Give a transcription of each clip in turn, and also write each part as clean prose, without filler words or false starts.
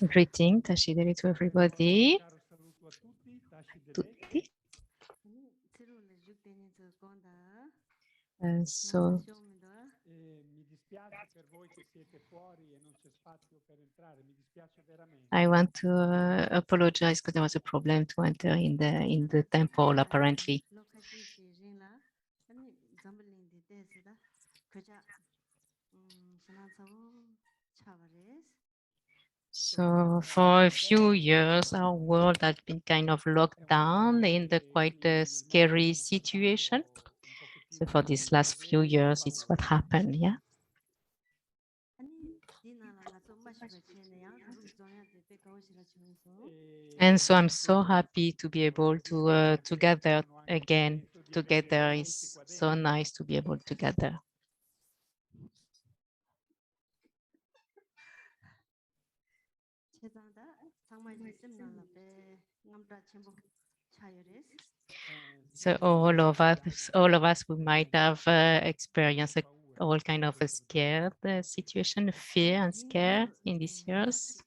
Greeting, Tashideri to everybody. Tutti. So I want to apologize because there was a problem to enter in the temple apparently. So for a few years, our world has been kind of locked down in the quite scary situation. So for these last few years, it's what happened, yeah. And so I'm so happy to be able to gather again together. It's so nice to be able to gather. So all of us, we might have experienced all kind of a scared situation, fear and scare in these years.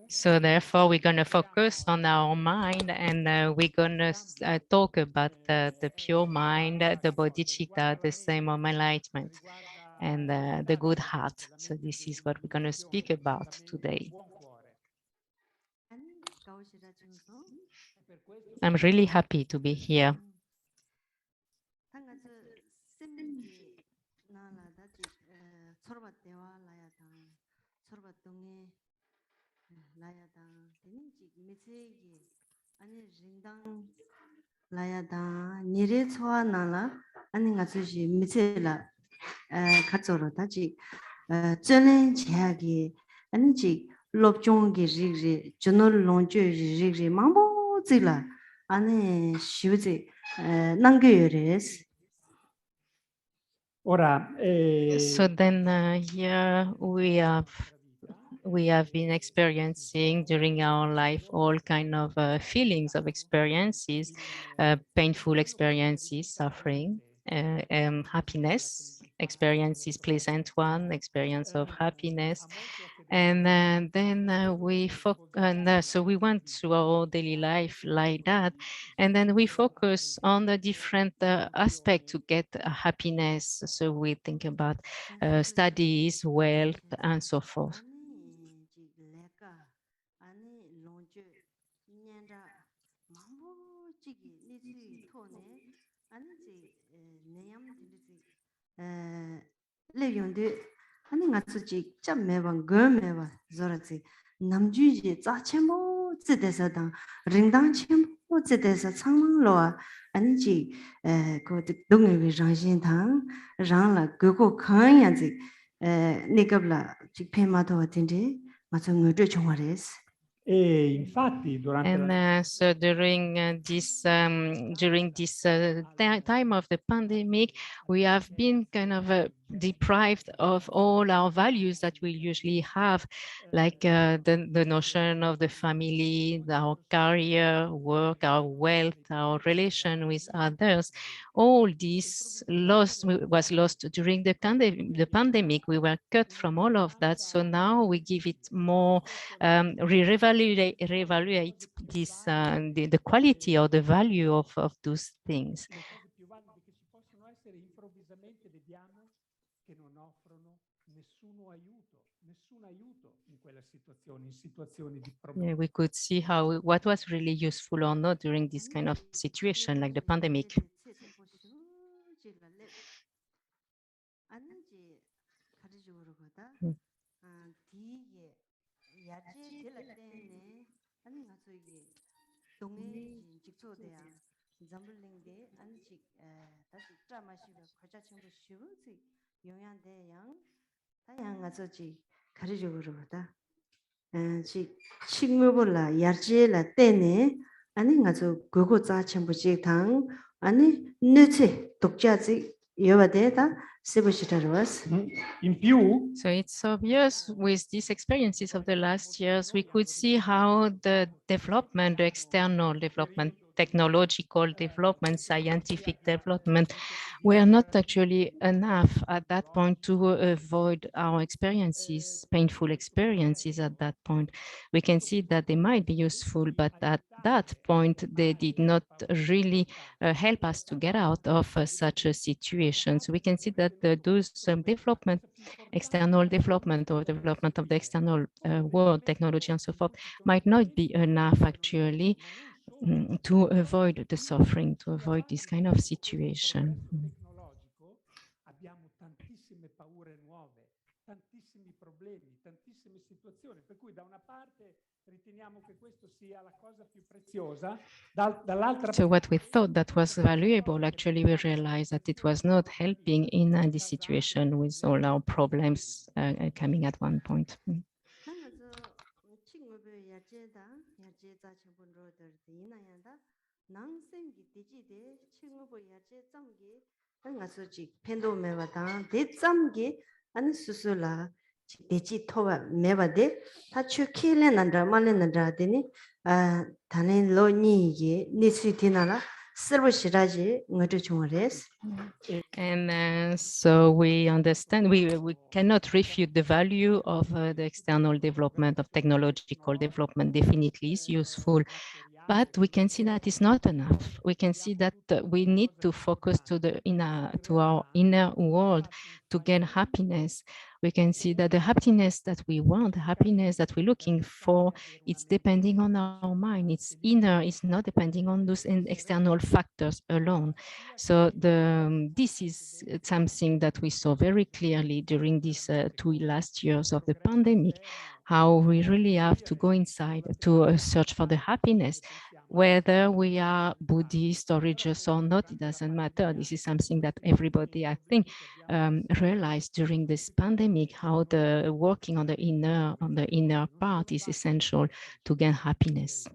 So therefore, we're going to focus on our mind, and we're going to talk about the pure mind, the bodhichitta, the same of enlightenment, and the good heart. So this is what we're going to speak about today. I'm really happy to be here. So then here we have been experiencing during our life all kind of feelings of experiences, painful experiences, suffering, happiness, experiences, pleasant one, experience of happiness. And then so we went through our daily life like that. And then we focus on the different aspects to get happiness. So we think about studies, wealth, and so forth. And so during this time of the pandemic, we have been kind of deprived of all our values that we usually have, like the notion of the family, our career, work, our wealth, our relation with others. All this was lost during the pandemic. We were cut from all of that. So now we give it more, reevaluate this, the quality or the value of those things. Yeah, we could see what was really useful or not during this kind of situation like the pandemic. In più, So it's obvious with these experiences of the last years, we could see how the development, the external development, technological development, scientific development, were not actually enough at that point to avoid our experiences, painful experiences at that point. We can see that they might be useful, but at that point, they did not really help us to get out of such a situation. So we can see that those development, external development or development of the external world, technology and so forth, might not be enough actually to avoid the suffering, to avoid this kind of situation. Abbiamo tantissime paure nuove, tantissimi problemi, tantissime situazioni, per cui da una parte riteniamo che questo sia la cosa più preziosa, dall'altra. So what we thought that was valuable, actually we realized that it was not helping in this situation with all our problems coming at one point. And so we understand, we cannot refute the value of the external development, of technological development, definitely is useful. But we can see that it's not enough. We can see that we need to focus to our inner world to gain happiness. We can see that the happiness that we want, the happiness that we're looking for, it's depending on our mind. It's inner, it's not depending on those external factors alone. So this is something that we saw very clearly during these 2 last years of the pandemic, how we really have to go inside to search for the happiness. Whether we are Buddhist or religious or not, it doesn't matter. This is something that everybody, I think, realized during this pandemic, how the working on the inner part is essential to gain happiness.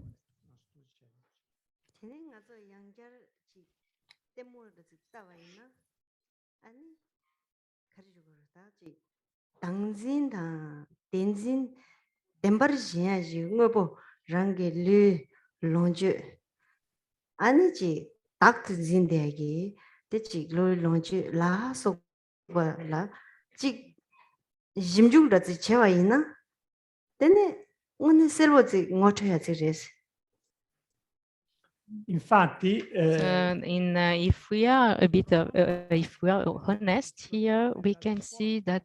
아니지 닥트 진대기 대치 로이 론지 라서 봐라 지 짐중다지 제와 있나 근데 오늘 셀버지 못해야지 그래서 Infatti, if we are if we are honest here, we can see that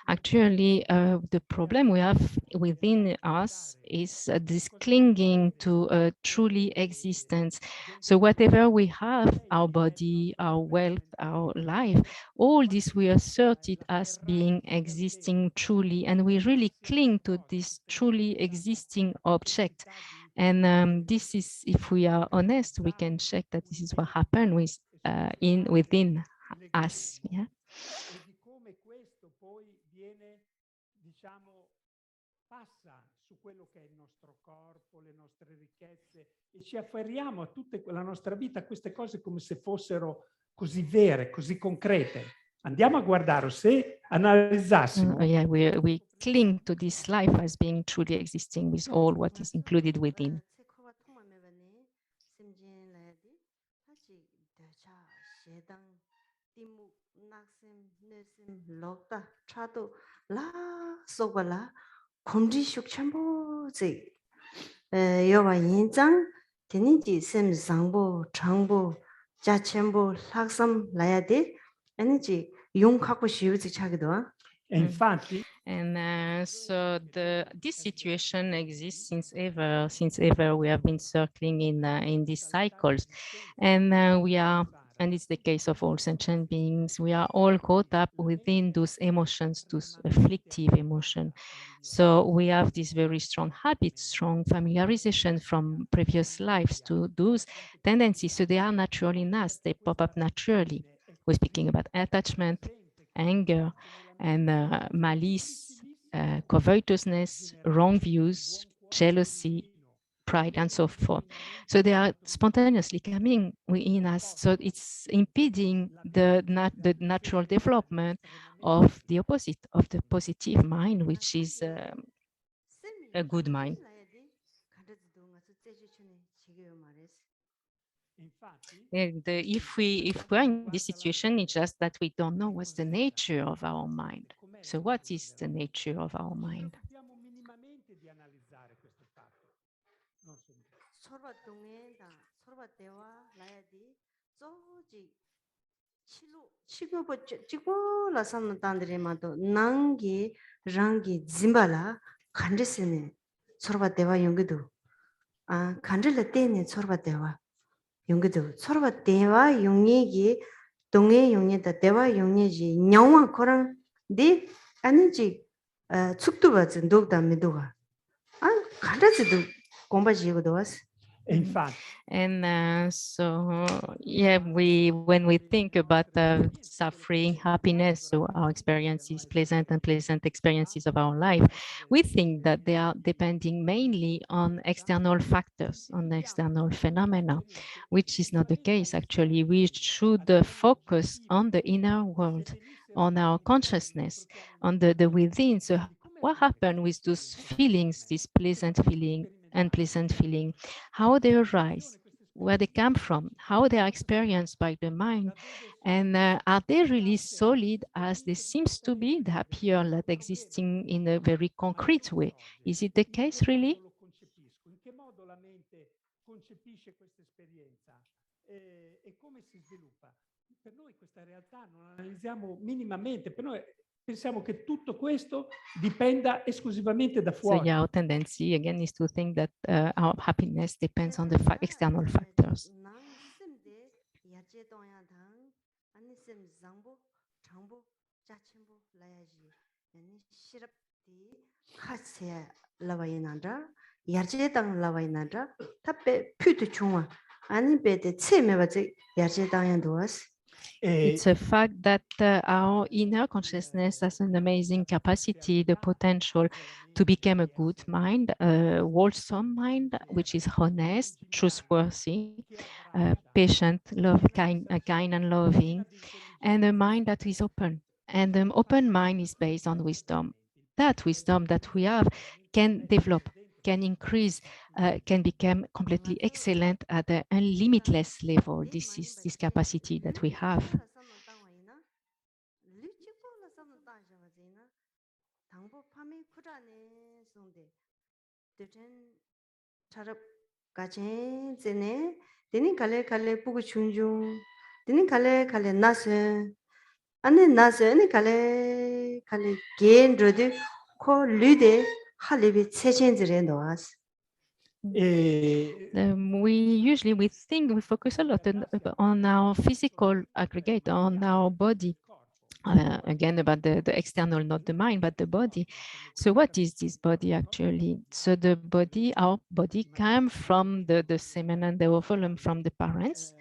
actually the problem we have within us is this clinging to a truly existence. So whatever we have, our body, our wealth, our life, all this we assert it as being existing truly, and we really cling to this truly existing object. And this is, if we are honest, we can check that this is what happened within us. Yeah. E di come questo poi viene, diciamo, passa su quello che è il nostro corpo, le nostre ricchezze, e ci afferriamo a tutta la nostra vita a queste cose come se fossero così vere, così concrete. Andiamo a guardare, se analizzassimo. Yeah, we cling to this life as being truly existing with all what is included within. 여와 인장 되는지 셈 상보 장보 자첨보 학삼 라야데 아니지 용 갖고 쉬우지 차기도 Infatti, so this situation exists since ever we have been circling in these cycles, and and it's the case of all sentient beings. We are all caught up within those emotions, those afflictive emotions. So we have this very strong habit, strong familiarization from previous lives to those tendencies. So they are natural in us, they pop up naturally. We're speaking about attachment, anger, and malice, covetousness, wrong views, jealousy, pride, and so forth. So they are spontaneously coming within us. So it's impeding the natural development of the opposite, of the positive mind, which is a good mind. And if we're in this situation, it's just that we don't know what's the nature of our mind. So what is the nature of our mind? 치고 라삼는 단들이마도 난기 랑기 짐발라 간지스네 서로가 대화 용기도 아 간질레 때네 서로가 대화 용기도 서로가 대화 용기기 동해 용이다 대화 용이지 영원 거랑 네 아니지 축도 받은 독다 미도가 아 간지도 공부지고도 왔어. And so, yeah, when we think about suffering, happiness, so our experiences, pleasant and pleasant experiences of our life, we think that they are depending mainly on external factors, on external phenomena, which is not the case, actually. We should focus on the inner world, on our consciousness, on the within. So what happened with those feelings, this pleasant feeling, unpleasant feeling, how they arise, where they come from, how they are experienced by the mind, and are they really solid as they seems to be? They appear like existing in a very concrete way. Is it the case, really? Per noi questa realtà non la analizziamo minimamente, per noi pensiamo che tutto questo dipenda esclusivamente da fuori. So yeah, our tendency again is to think that our happiness depends on the external factors. It's a fact that our inner consciousness has an amazing capacity, the potential to become a good mind, a wholesome mind, which is honest, trustworthy, patient, kind and loving, and a mind that is open. And an open mind is based on wisdom. That wisdom that we have can develop, can increase, can become completely excellent at a limitless level. This is this capacity that we have. We focus a lot on our physical aggregate, on our body. Again, about the external, not the mind, but the body. So what is this body actually? So the body, our body came from the semen and the ovum from the parents.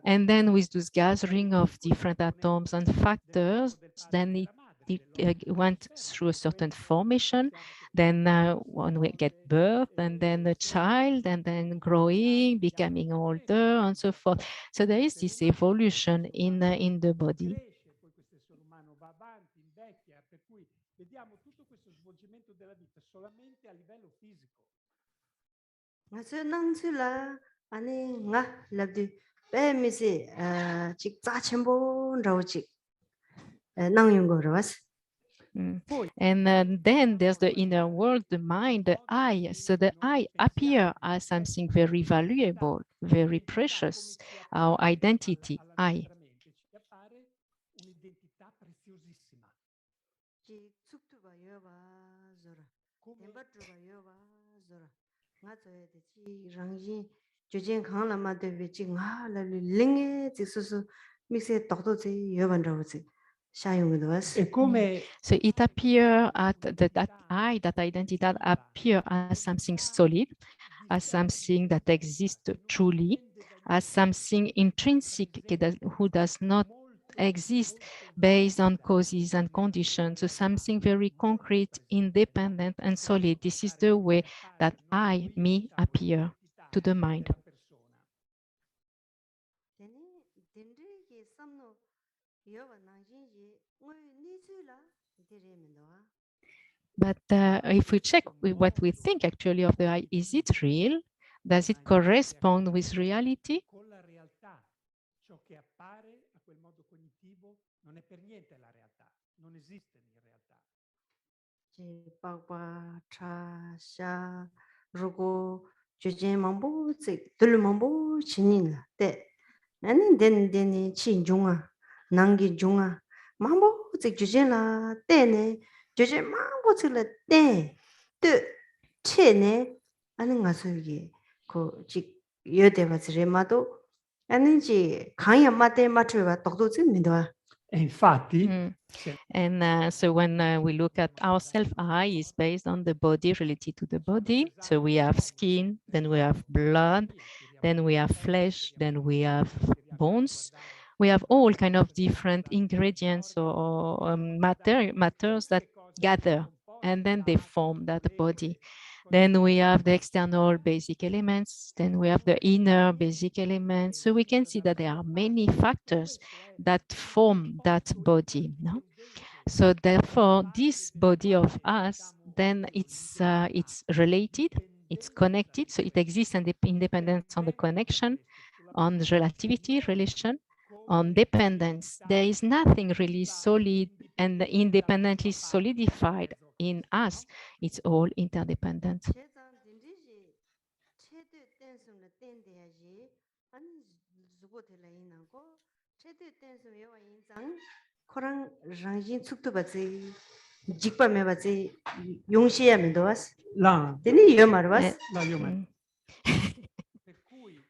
And then with this gathering of different atoms and factors, then it went through a certain formation. Then when we get birth, and then a child, and then growing, becoming older, and so forth. So there is this evolution in the body. Vediamo tutto questo svolgimento della vita solamente a livello fisico. And then there's the inner world, the mind, the I. So the I appear as something very valuable, very precious, our identity, I. So it appears at that I, that identity, that appear as something solid, as something that exists truly, as something intrinsic who does not exist based on causes and conditions. So something very concrete, independent, and solid. This is the way that I, me, appear. to the mind. But if we check what we think actually of the I, is it real? Does it correspond with reality? Con la realtà, ciò che appare a quel modo cognitivo non è per niente la realtà, non esiste in realtà. Bagba, cha, sha, rugo, jujen mambo, dulu mambo, chinin te. Nani den chi junga, nangi junga, mambo, jujen la te ne, jujen mambo la te, che ne, ane nga sugi, ko chi yodeva ziremado, ane chi kanya mate matruva tokdo zin midwa. E infatti, And so when we look at our self-I is based on the body related to the body. So we have skin, then we have blood, then we have flesh, then we have bones. We have all kind of different ingredients or matters that gather, and then they form that body. Then we have the external basic elements, then we have the inner basic elements. So we can see that there are many factors that form that body. No? So therefore, this body of us, then it's related, it's connected, so it exists and independence on the connection, on relativity, relation, on dependence. There is nothing really solid and independently solidified in us. It's all interdependent. 코랑 랑진 축도 받지 직밤에 받지 용시야 면도스 là, 되니 요 말was là io me.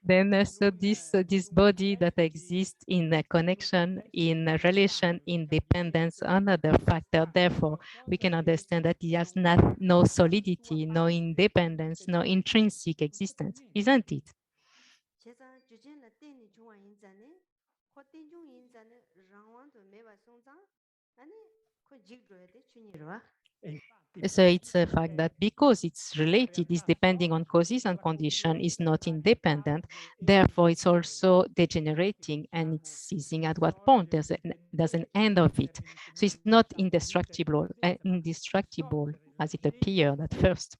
Then so this body that exists in a connection, in a relation, in dependence, another factor. Therefore, we can understand that it has no solidity, no independence, no intrinsic existence, isn't it? So it's a fact that because it's related, it's depending on causes and condition, is not independent. Therefore, it's also degenerating and it's ceasing at what point there's an end of it. So it's not indestructible as it appeared at first.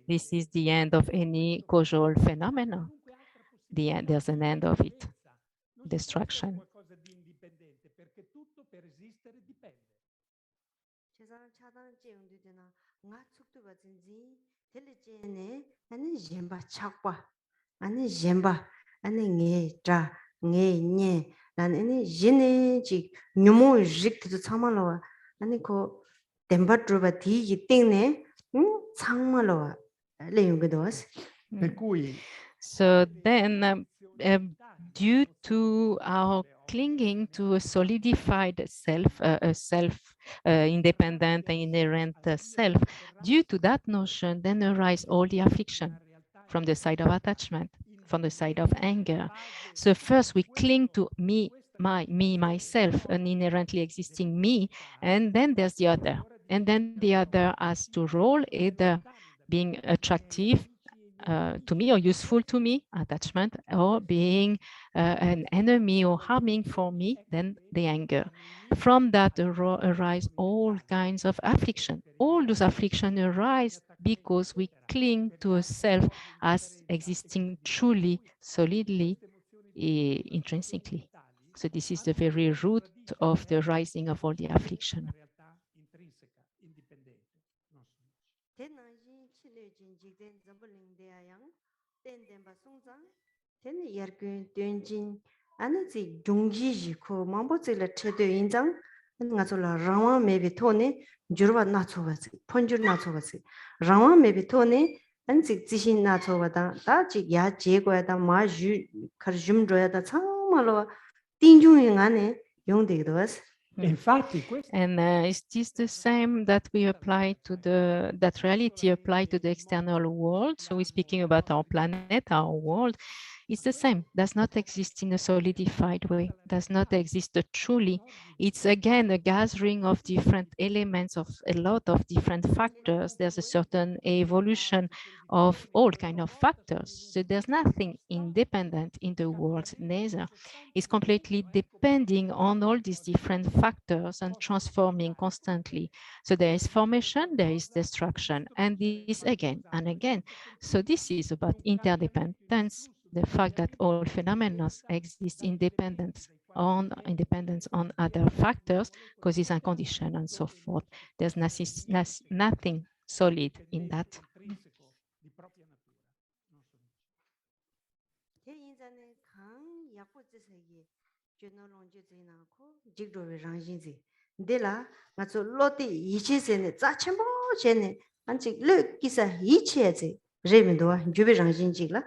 This is the end of any causal phenomena. There's an end of it, destruction. 아니 젬바 아니 녜자 녜녜 나는 지네지 뉴모 직도 참말로 아니 그 덴바트로바 디기 땡네 참말로 레용게도스 Per cui So then due to our clinging to a solidified self, a self-independent and inherent self, due to that notion, then arise all the affliction from the side of attachment, from the side of anger. So first we cling to me, myself, an inherently existing me, and then there's the other. And then the other has to role either being attractive to me or useful to me, attachment, or being an enemy or harming for me, then the anger. From that arise all kinds of affliction. All those afflictions arise because we cling to a self as existing truly, solidly, intrinsically. So this is the very root of the rising of all the affliction. 아니지 중지지 그 망보질라 최대 인장 ngazola rawa mebi tone jurwa na chobazi ponjur na chobazi rawa mebi tone anzi zishin na chobada da ji ya je goya da ma ju kar jum joya da chamalo tinjung ngane yongde dos. And is this the same that we apply to that reality apply to the external world? So we're speaking about our planet, our world. It's the same, does not exist in a solidified way, does not exist truly. It's again a gathering of different elements, of a lot of different factors. There's a certain evolution of all kind of factors. So there's nothing independent in the world, neither. It's completely depending on all these different factors and transforming constantly. So there is formation, there is destruction, and this again and again. So this is about interdependence, the fact that all phenomena exist independence on other factors, causes and conditions, and so forth. There's nothing solid in that. Dela ngazo loti yichi sene za chenpo chene anchi le kisa yichi ze remindo jube rangjin jigla.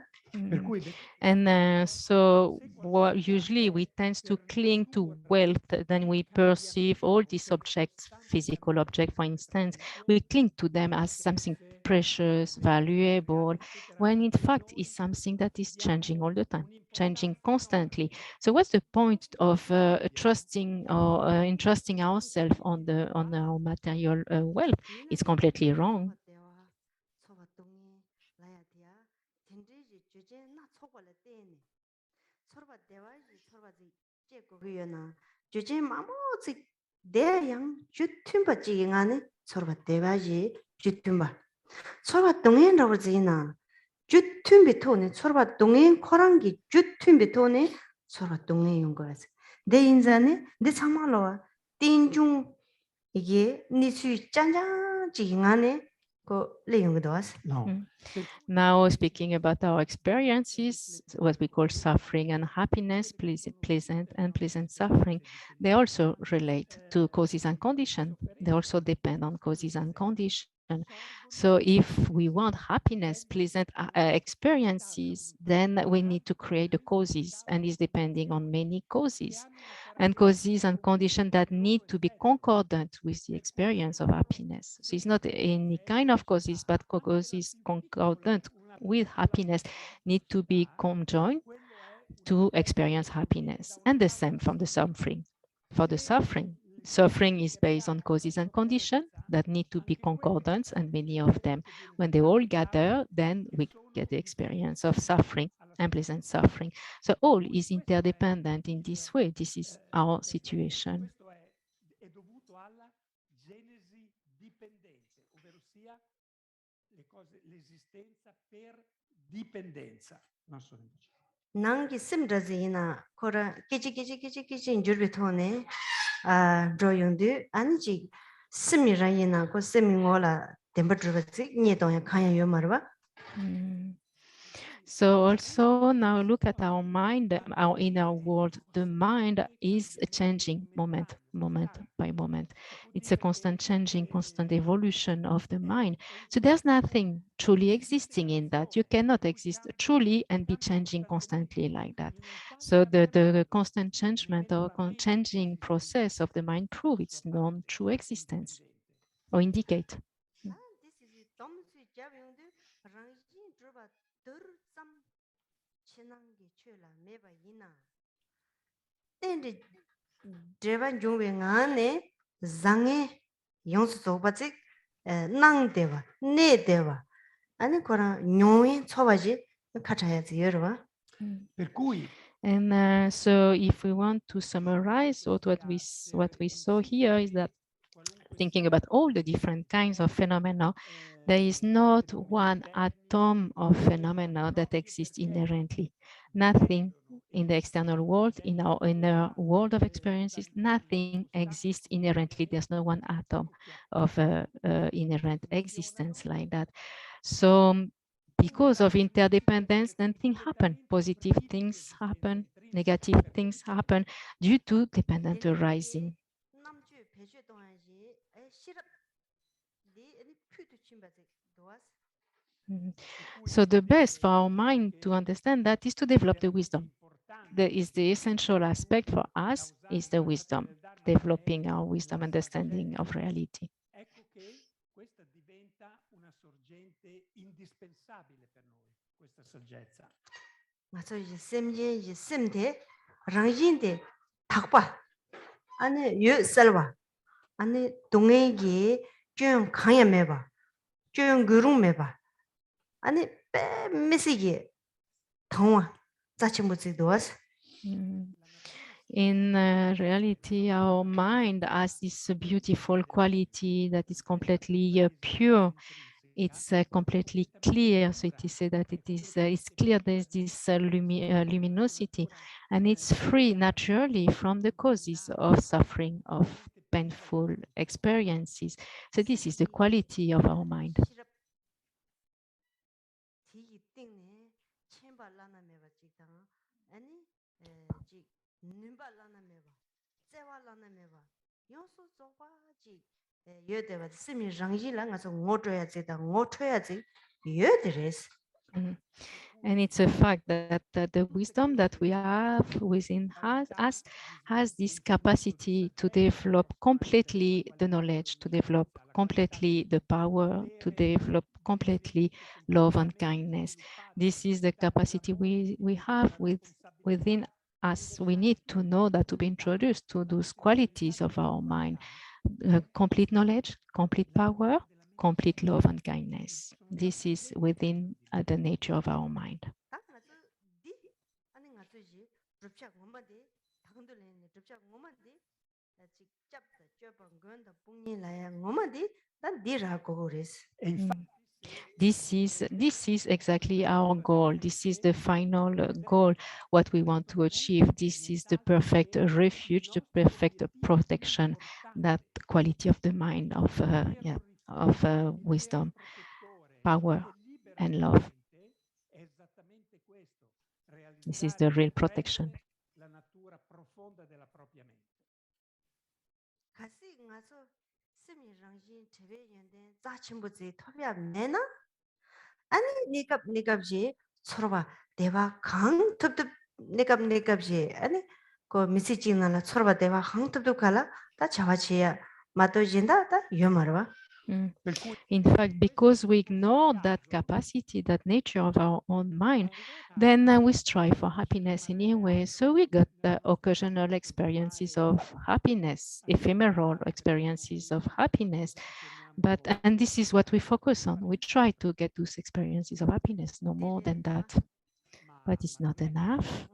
And so usually we tend to cling to wealth, then we perceive all these objects, physical objects, for instance, we cling to them as something precious, valuable, when in fact it's something that is changing all the time, changing constantly. So what's the point of trusting or entrusting ourselves on our material wealth? It's completely wrong. Now, speaking about our experiences, what we call suffering and happiness, pleasant and unpleasant suffering, they also relate to causes and conditions. They also depend on causes and conditions. So if we want happiness, pleasant experiences, then we need to create the causes, and it's depending on many causes. And causes and conditions that need to be concordant with the experience of happiness. So it's not any kind of causes, but causes concordant with happiness need to be conjoined to experience happiness. And the same from the suffering. For the suffering is based on causes and conditions that need to be concordant, and many of them. When they all gather, then we get the experience of suffering, unpleasant suffering. So all is interdependent in this way. This is our situation. Nangi simrazina kora kichi jurbitone droyundu anji simirayina ko semingola temperature ni toya kaya yomarwa. So also now look at our mind, our inner world. The mind is changing moment by moment. It's a constant changing, constant evolution of the mind. So there's nothing truly existing in that. You cannot exist truly and be changing constantly like that. So the constant changement or changing process of the mind proves its non-true existence or indicate. Dreva jungwe ngane zange yongsu sobatik nang deva ne deva ane kora nyongwe chobaji kachaya ziyerwa. And so if we want to summarize what we saw here is that thinking about all the different kinds of phenomena, there is not one atom of phenomena that exists inherently. Nothing in the external world, in our inner world of experiences, nothing exists inherently. There's no one atom of inherent existence like that. So because of interdependence, then things happen. Positive things happen, negative things happen due to dependent arising. So the best for our mind to understand that is to develop the wisdom. That is the essential aspect for us is the wisdom, developing our wisdom, understanding of reality. Questa diventa una sorgente indispensabile per noi, questa saggezza. 맞아 이제 샘제 이제 샘데 랑진데 탁바 아니 유 살바 아니 동행기 좀 강야 매봐 좀 그룹 매봐 아니 빼 미시기 통화 자치 못지 도와서 In reality, our mind has this beautiful quality that is completely pure. It's completely clear. So it is said that it's clear there's this luminosity, and it's free naturally from the causes of suffering, of painful experiences. So this is the quality of our mind. And it's a fact that the wisdom that we have within us has this capacity to develop completely the knowledge, to develop completely the power, to develop completely love and kindness. This is the capacity we have within us. We need to know that to be introduced to those qualities of our mind, complete knowledge, complete power, complete love and kindness. This is within the nature of our mind. This is exactly our goal. This is the final goal, what we want to achieve. This is the perfect refuge, the perfect protection, that quality of the mind of wisdom, power, and love. This is the real protection. 아니 니갑지 서로봐 대화 강 톱톱 니갑지 아니 그 미시징나라 서로봐 대화 강 톱톱 갈라 다 자와치야 마도진다 다 요마르와 In fact, because we ignore that capacity, that nature of our own mind, then we strive for happiness anyway. So we got the occasional experiences of happiness, ephemeral experiences of happiness. And this is what we focus on. We try to get those experiences of happiness, no more than that. But it's not enough.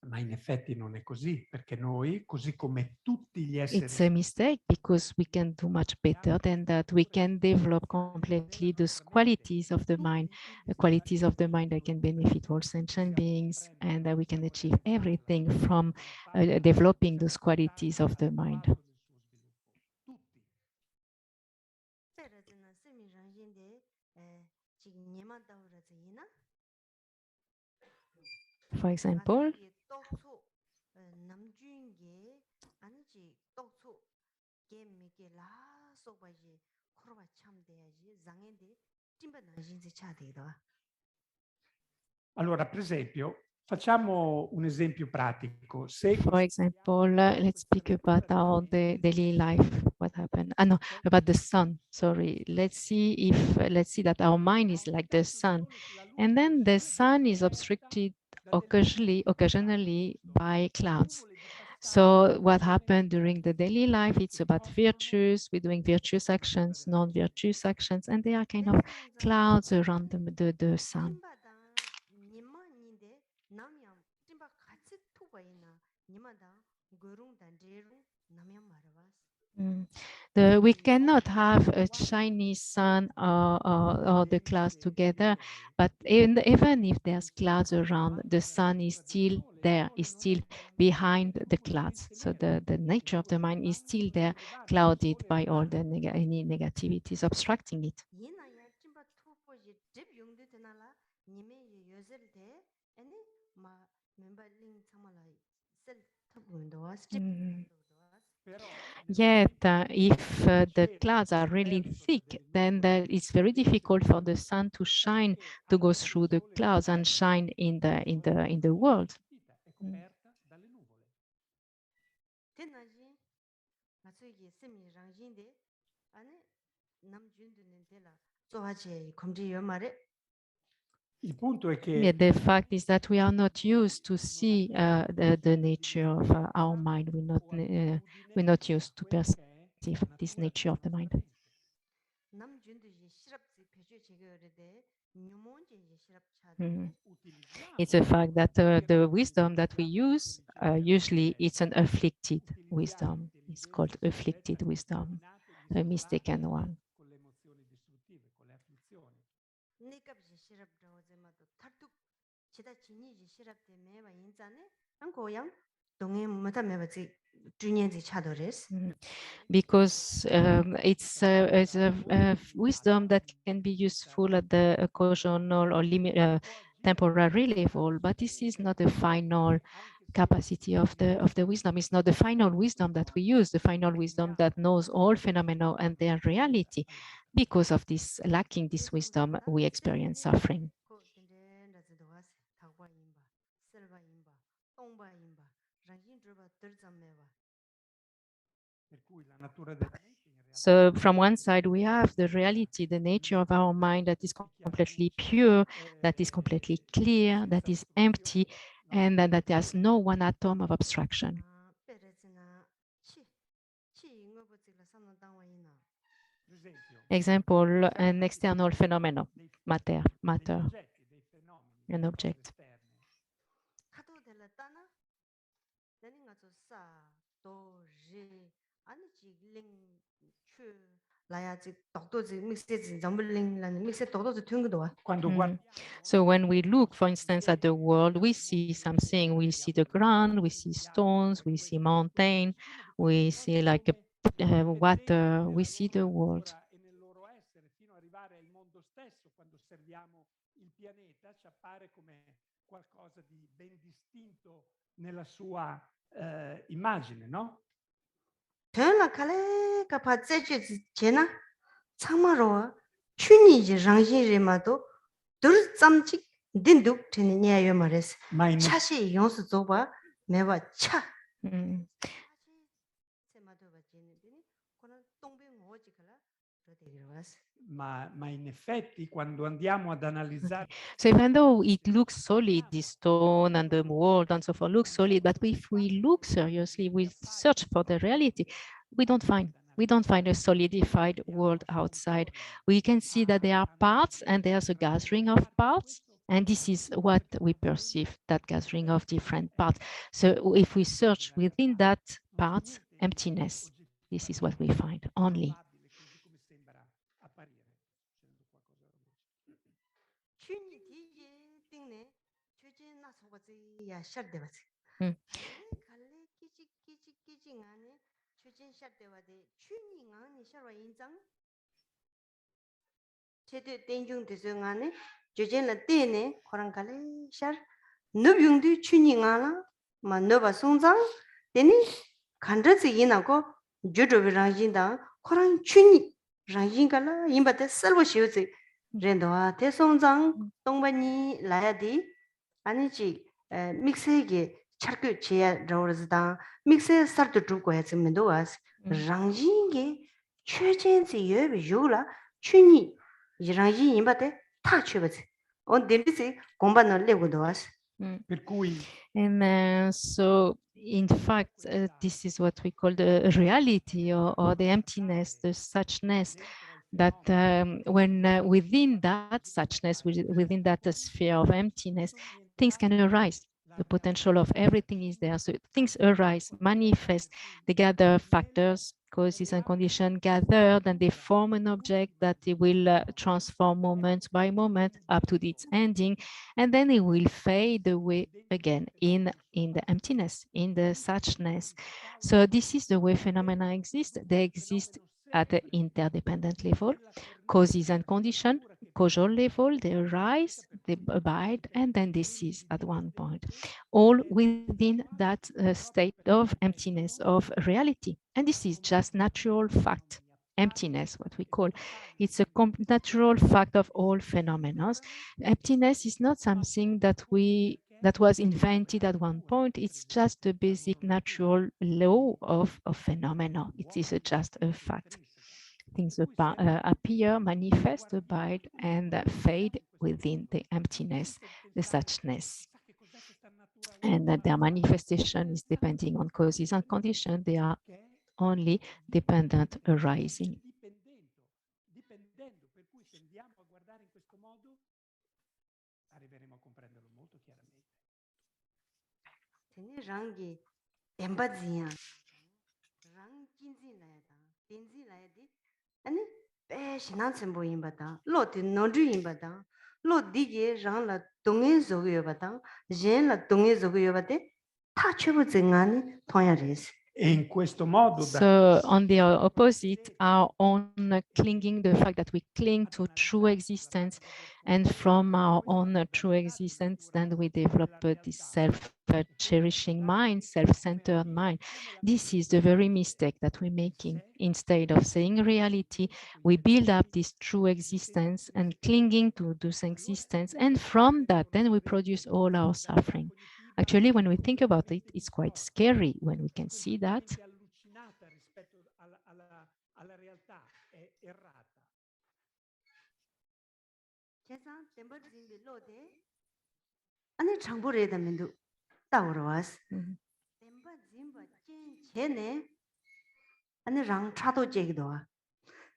Ma in effetti non è così, perché noi, così come tutti gli esseri... It's a mistake because we can do much better than that. We can develop completely those qualities of the mind, the qualities of the mind that can benefit all sentient beings, and that we can achieve everything from developing those qualities of the mind. For example, allora, per esempio, facciamo un esempio pratico. For example, let's speak about our daily life. What happened? No, about the sun. Sorry. Let's see that our mind is like the sun, and then the sun is obstructed occasionally by clouds. So what happened during the daily life? It's about virtues. We're doing virtuous actions, non-virtuous actions, and they are kind of clouds around the sun. We cannot have a Chinese sun or the clouds together, but even if there's clouds around, the sun is still there, is still behind the clouds. So the nature of the mind is still there, clouded by all the any negativities obstructing it. Yet, if the clouds are really thick, then it's very difficult for the sun to shine, to go through the clouds and shine in the world. Yeah, the fact is that we are not used to see the nature of our mind. We're not used to perceive this nature of the mind. It's a fact that the wisdom that we use, usually it's an afflicted wisdom. It's called afflicted wisdom, a mistaken one. Because it's a wisdom that can be useful at the occasional or temporary level, but this is not the final capacity of the wisdom. It's not the final wisdom that we use, the final wisdom that knows all phenomena and their reality. Because of this lacking this wisdom, we experience suffering. So from one side, we have the reality, the nature of our mind that is completely pure, that is completely clear, that is empty, and that has no one atom of abstraction. Example, an external phenomenon, matter, an object. So when we look, for instance, at the world, we see something. We see the ground, we see stones, we see mountain, we see like water, we see the world. Nella sua immagine, no? Ma in effetti quando andiamo ad analizzare. So even though it looks solid, the stone and the world and so forth looks solid, but if we look seriously, we search for the reality, we don't find a solidified world outside. We can see that there are parts and there's a gathering of parts. And this is what we perceive, that gathering of different parts. So if we search within that part, emptiness, this is what we find only. And so, in fact, this is what we call the reality or the emptiness, the suchness, that when within that suchness, within that sphere of emptiness, things can arise. The potential of everything is there. So things arise, manifest, they gather factors, causes and conditions gathered, and they form an object that it will transform moment by moment up to its ending, and then it will fade away again in the emptiness, in the suchness. So this is the way phenomena exist. They exist at the interdependent level, causes and conditions, causal level, they arise, they abide, and then they cease at one point, all within that state of emptiness, of reality. And this is just natural fact. Emptiness, what we call, it's a natural fact of all phenomena. Emptiness is not something that we that was invented at one point. It's just the basic natural law of phenomena. It is just a fact. Things appear, manifest, abide, and fade within the emptiness, the suchness. And that their manifestation is depending on causes and conditions. They are only dependent arising. Dipendendo, per cui se andiamo a guardare in questo modo arriveremo a comprenderlo molto chiaramente. Tene rangi embaziya rang jinzi laida tenzi laidi ani pe shinansembo imbata lo te nodru imbata lo dige rang la dongye zogyo bata jen la dongye zogyo bate ta chebo zengani tonya res. E in questo modo So on the opposite, our own clinging, the fact that we cling to true existence, and from our own true existence, then we develop this self-cherishing mind, self-centered mind. This is the very mistake that we're making. Instead of saying reality, we build up this true existence and clinging to this existence, and from that, then we produce all our suffering. Actually, when we think about it, it's quite scary when we can see that. rispetto alla realtà è errata. Chesan tembar zimbe lo de ani changbo re da mendu tawros. Tembar zimba chen chene ani rang chado jegido.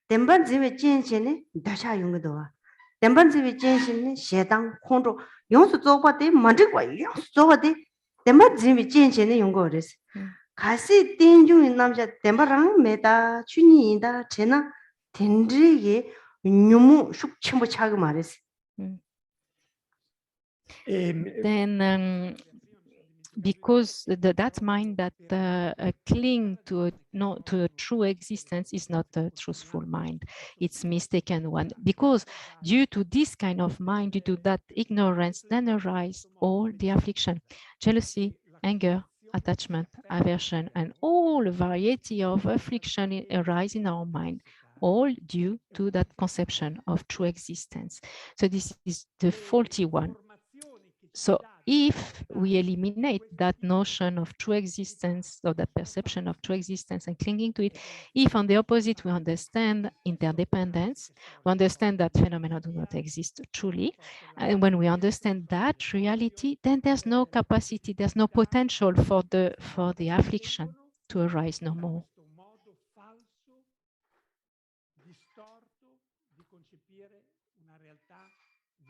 Tembar zimbe chen chene dasha yungdo. Tembar zimbe chen chene shedang khondro yongsu zoba de mandikwa yongsu zoba de tembar zimbe chen chene yunggo res. Kasi tenjung namja tembarang meta chuniida chena tendriye nyumu shuk chimbo chag mares. Then because that mind that cling to a true existence is not a truthful mind, it's mistaken one. Because due to this kind of mind, due to that ignorance, then arise all the affliction, jealousy, anger, attachment, aversion, and all variety of affliction arise in our mind, all due to that conception of true existence. So this is the faulty one. So if we eliminate that notion of true existence, or that perception of true existence and clinging to it, if on the opposite we understand interdependence, we understand that phenomena do not exist truly, and when we understand that reality, then there's no capacity, there's no potential for the affliction to arise no more.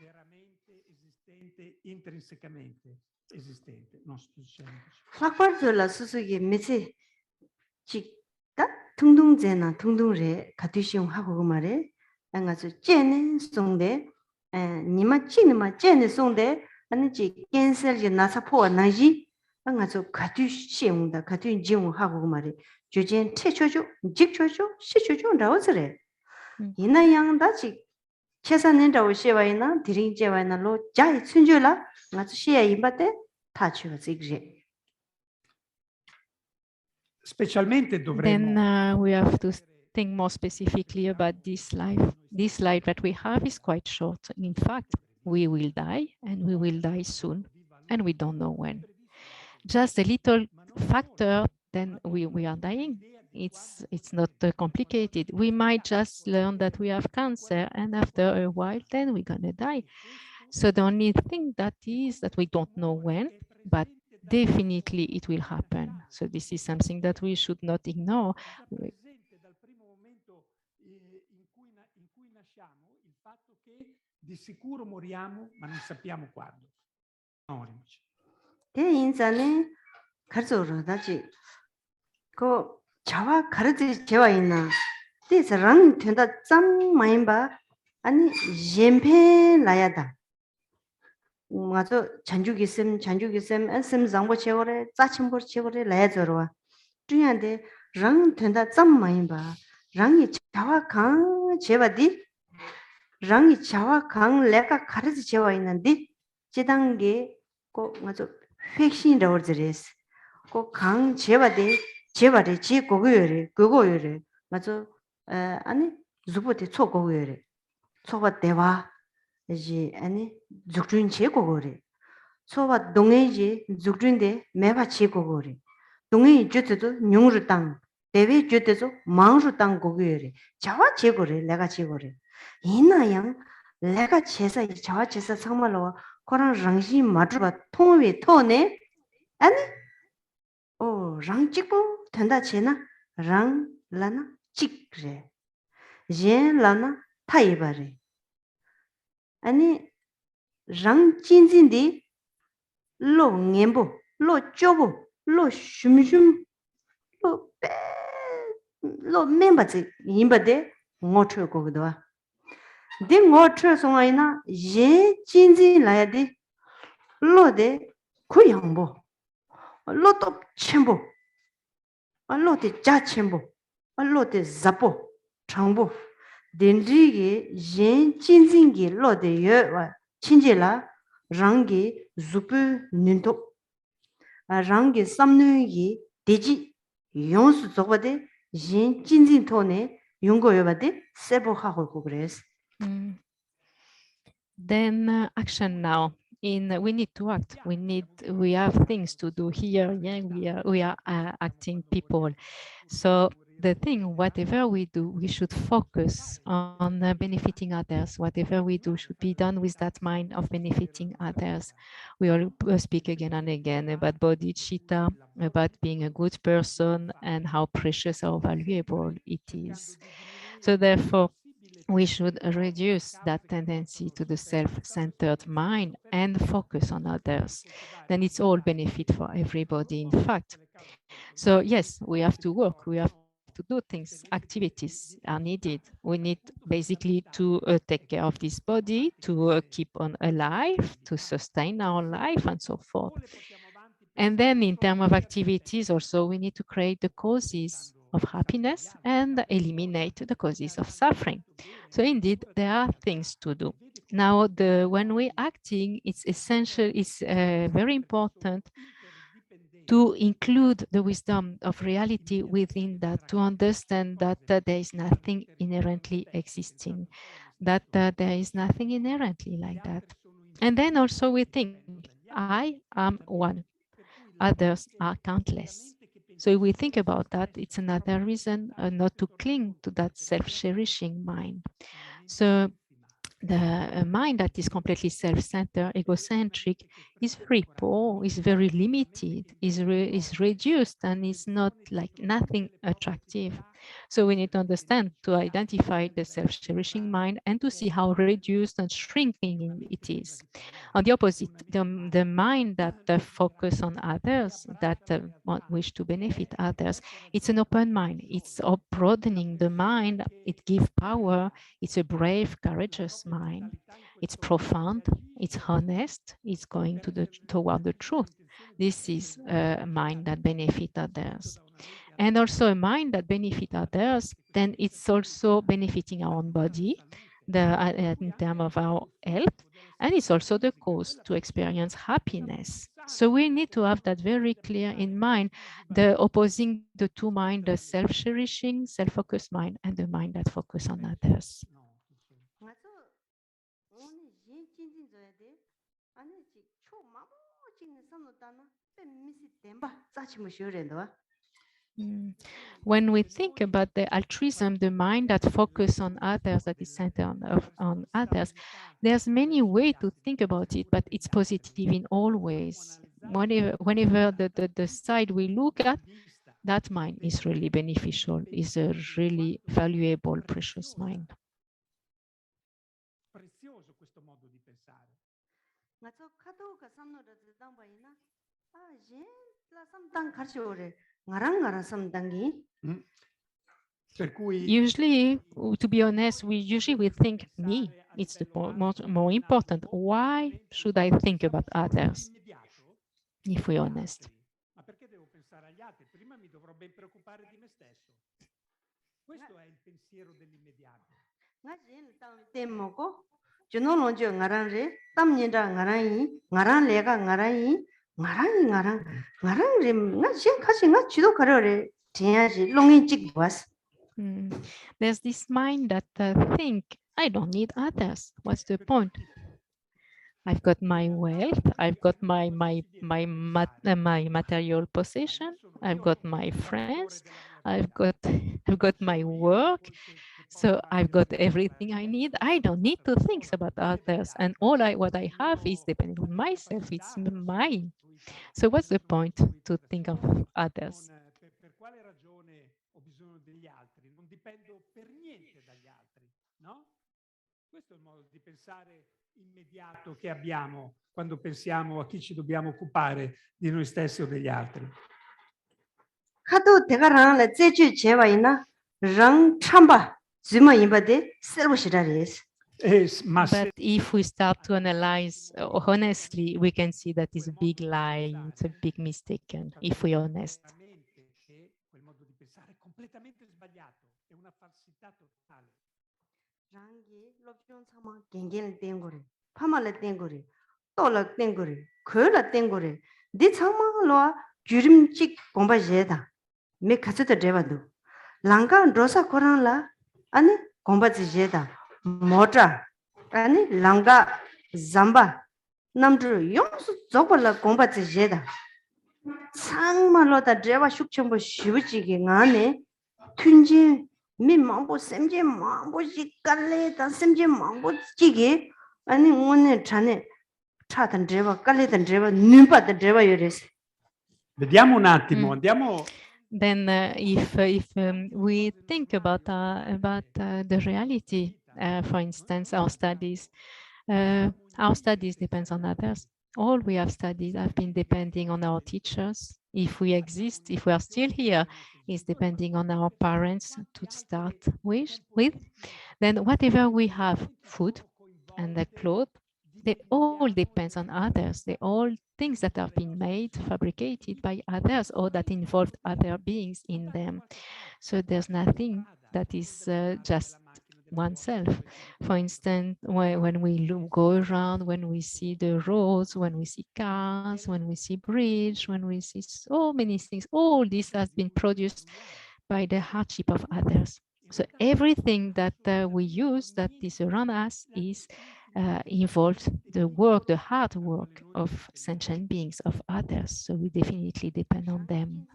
Veramente esistente, intrinsecamente esistente. Non sto dicendo. Fakwarzola susugi metse chik ta tungtung zena tungtung re katushiong hago mare anga su jene songde nima chinima jene songde ani chi cancel je nasa po naji anga su katushiong da katun jiong hago mare jojen chechojo jikchojo shichojo raosre ina yang da chi chesanendawo shewaina diring jewaina lo jai chunjola nga su shea imbate tachiwa zigre. Specialmente dovremmo. Then we have to think more specifically about this life. This life that we have is quite short. In fact, we will die, and we will die soon, and we don't know when. Just a little factor, then we are dying. It's not complicated. We might just learn that we have cancer, and after a while, then we're gonna die. So the only thing that is that we don't know when, but definitely it will happen. So this is something that we should not ignore. Dal primo momento in cui nasciamo, il fatto che di sicuro moriamo, ma non sappiamo quando. 인자네 가르쳐로 다지 그 자와 가르치 제와 있나 데서랑 된다 짬 많이 봐 아니 젬페 라야다 맞아 잔죽이 셈 셈 장보 제거래 짜침보 제거래 라야저와 중요한데 랑 된다 짬 많이 봐 랑이 자와 강 제와디 랑이 자와 강 내가 가르치 제와 있는데 지단계 꼭 맞아 핵심이라고 그러지. 꼭 제바데 제바데 지 그거요래. 맞아. 아니 주부터 초고요래. 초바 대화 이제 아니 죽준 제고거래. 소와 동해지 죽준데 매바 치고고리 동해 주트도 뇽르 땅 대외 주트도 망르 땅 고고리 자와 치고리 내가 치고리 이나양 내가 제사 자와 제사 상말로 그런 랑시 마주바 통위 토네 아니 랑 찍고 된다 제나 랑 라나 찍래 제 라나 타이바리 아니 랑 진진디 로 녜보 로 쪼보 로 shumshum 로 멤버지 임바데 ngocho ko gdo de ngocho songa ina ye jinjin la de lo de ku yangbo lo to chenbo lo de ja chenbo lo de zapo changbo denri ge yen jinjin ge lo de ye wa chinje la rang ge zupu nindo rang ge samnu ge deji 용수 저거데 진 진진토네 용거여바데 세보하고 그래서 Then action now. We need to act. We have things to do here. Yeah, we are acting people. So the thing, whatever we do, we should focus on benefiting others. Whatever we do should be done with that mind of benefiting others. We all speak again and again about bodhicitta, about being a good person and how precious or valuable it is. So therefore, we should reduce that tendency to the self-centered mind and focus on others. Then it's all benefit for everybody, in fact. So yes, we have to work, we have to do things, activities are needed. We need basically to take care of this body, to keep on alive, to sustain our life and so forth. And then in terms of activities also, we need to create the causes of happiness and eliminate the causes of suffering. So indeed, there are things to do. Now, when we're acting, it's essential, it's very important to include the wisdom of reality within that, to understand that there is nothing inherently existing, that there is nothing inherently like that. And then also we think, I am one, others are countless. So if we think about that, it's another reason not to cling to that self-cherishing mind. So the mind that is completely self-centered, egocentric, is very poor, is very limited, is reduced, and is not like nothing attractive. So we need to understand, to identify the self-cherishing mind and to see how reduced and shrinking it is. On the opposite, the mind that focus on others, that wish to benefit others, it's an open mind. It's broadening the mind. It gives power. It's a brave, courageous mind. It's profound. It's honest. It's going toward the truth. This is a mind that benefits others. And also a mind that benefits others, then it's also benefiting our own body, in terms of our health, and it's also the cause to experience happiness. So we need to have that very clear in mind, the opposing the two minds, the self-cherishing, self-focused mind, and the mind that focus on others. When we think about the altruism, the mind that focuses on others, that is centered on others, there's many ways to think about it, but it's positive in all ways. Whenever the side we look at, that mind is really beneficial, is a really valuable, precious mind. Prezioso questo modo di pensare. Usually, to be honest, we think me. It's the more important. Why should I think about others? If we're honest. Ma perché devo pensare agli altri? Prima mi dovrò ben preoccupare di me stesso. Questo è il pensiero dell'immediato. There's this mind that think, I don't need others. What's the point? I've got my wealth, I've got my material possession, I've got my friends, I've got I've got my work, so I've got everything I need. I don't need to think about others, and what I have is depending on myself. It's mine. So what's the point to think of others? Per quale ragione ho bisogno degli altri? Non dipendo per niente dagli altri, no? Questo è il modo di pensare immediato che abbiamo quando pensiamo a chi ci dobbiamo occupare di noi stessi o degli altri. 하도 대가랑 제주 제와이나 랑 참바 주마 임바데 self-cherishing. But if we start to analyze honestly, we can see that it's a big lie, it's a big mistake, if we're honest. Quel modo di pensare è completamente sbagliato, è una falsità totale. 랑기 롭존 참아 겐겐 땡고리 파말레 땡고리 또라 땡고리 거라 땡고리 네 참아로 주림직 공부제다 매 가서도 제바도 랑가 로사 코란라 아니 공부제다 모자 아니 랑가 잠바 남들 용수 저벌라 공부제다 상말로다 제바 숙청부 쉬우지게 나네 튠지 미 망보 샘제 망보지 깔레다 샘제 망보지게 아니 오늘 전에 차던 제바 깔레던 제바 눈바던 제바 요레스. Vediamo un attimo, andiamo. Then if we think about the reality, for instance, our studies depends on others. All we have studied have been depending on our teachers. If we exist, if we are still here, is depending on our parents to start with. Then whatever we have, food and the clothes, they all depends on others. They all things that have been made, fabricated by others, or that involved other beings in them. So there's nothing that is just oneself. For instance, when we go around, when we see the roads, when we see cars, when we see bridge, when we see so many things, all this has been produced by the hardship of others. So everything that we use that is around us is involved the work, the hard work of sentient beings, of others. So we definitely depend on them.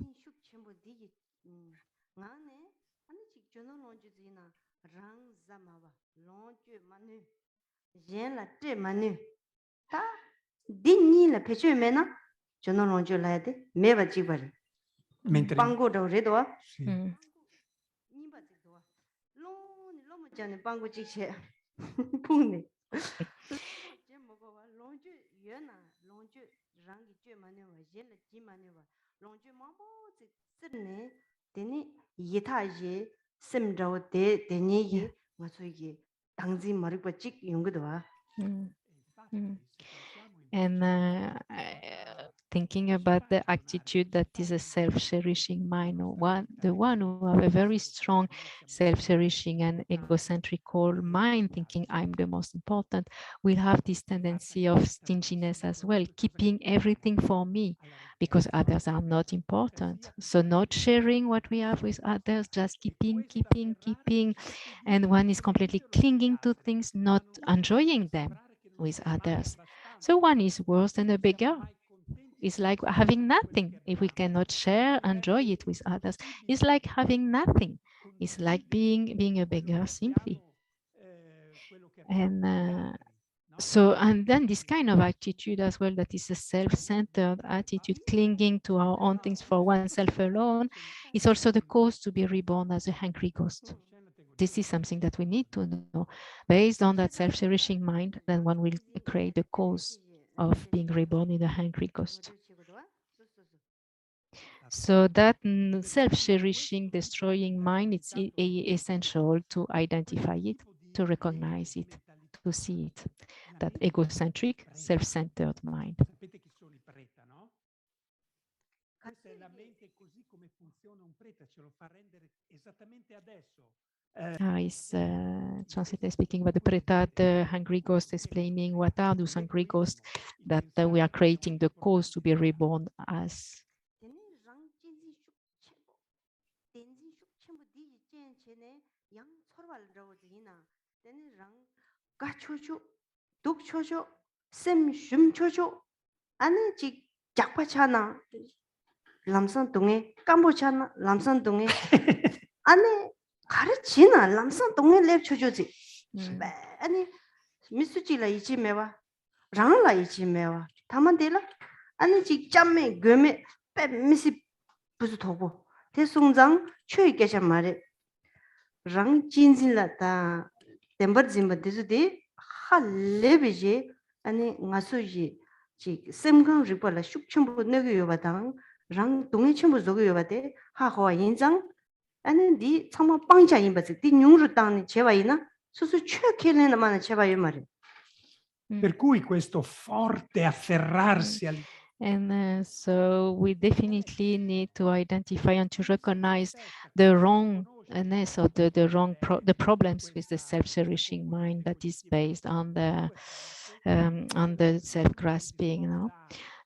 And thinking about the attitude that is a self-cherishing mind, or the one who have a very strong self-cherishing and egocentrical mind, thinking I'm the most important, will have this tendency of stinginess as well, keeping everything for me because others are not important. So not sharing what we have with others, just keeping, and one is completely clinging to things, not enjoying them with others. So one is worse than a beggar. It's like having nothing. If we cannot share, enjoy it with others, it's like having nothing. It's like being a beggar simply. And then this kind of attitude as well, that is a self-centered attitude, clinging to our own things for oneself alone, is also the cause to be reborn as a hungry ghost. This is something that we need to know. Based on that self-cherishing mind, then one will create the cause of being reborn in a hungry ghost. So that self-cherishing, destroying mind, it's essential to identify it, to recognize it, to see it. That egocentric, self-centered mind. Questa è la mente così come funziona un prete, ce lo fa rendere esattamente adesso. Is translator speaking about the preta, the hungry ghost, explaining what are those hungry ghosts that we are creating the cause to be reborn as. 쌤 shum초초 아니 지 작파차나 람산 동에 깜보차나 람산 동에 아니 가르치나 람산 동에 랩초조지 아니 미수지라 이지메와 랑라 이지메와 다만데라 아니 지 짬메 괴메 빼 미시 부수 도고 대송장 최이 계셔 말에 랑 진진라다 템버진바 데즈데 할레베제 아니 ngasoji 지 샘강 리벌라 슉첨부 내게 요바당 랑 동해 첨부 저거 요바데 하호와 인장 아니 디 참마 빵자 임바지 디 뇽르 땅니 제와이나 수수 최켈레나 만에 제와요 말이 Per cui questo forte afferrarsi al And so we definitely need to identify and to recognize the wrongness or the problems with the self-cherishing mind that is based on the self-grasping, you know?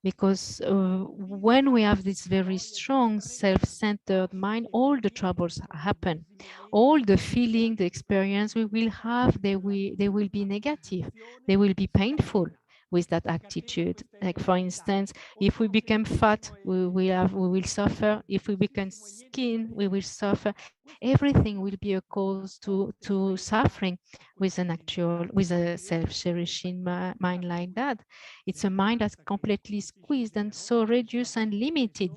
Because when we have this very strong self-centered mind, all the troubles happen. All the feeling, the experience we will have, they will be negative. They will be painful with that attitude. Like for instance, if we become fat, we will suffer. If we become skin, we will suffer. Everything will be a cause to suffering with a self-cherishing mind like that. It's a mind that's completely squeezed and so reduced and limited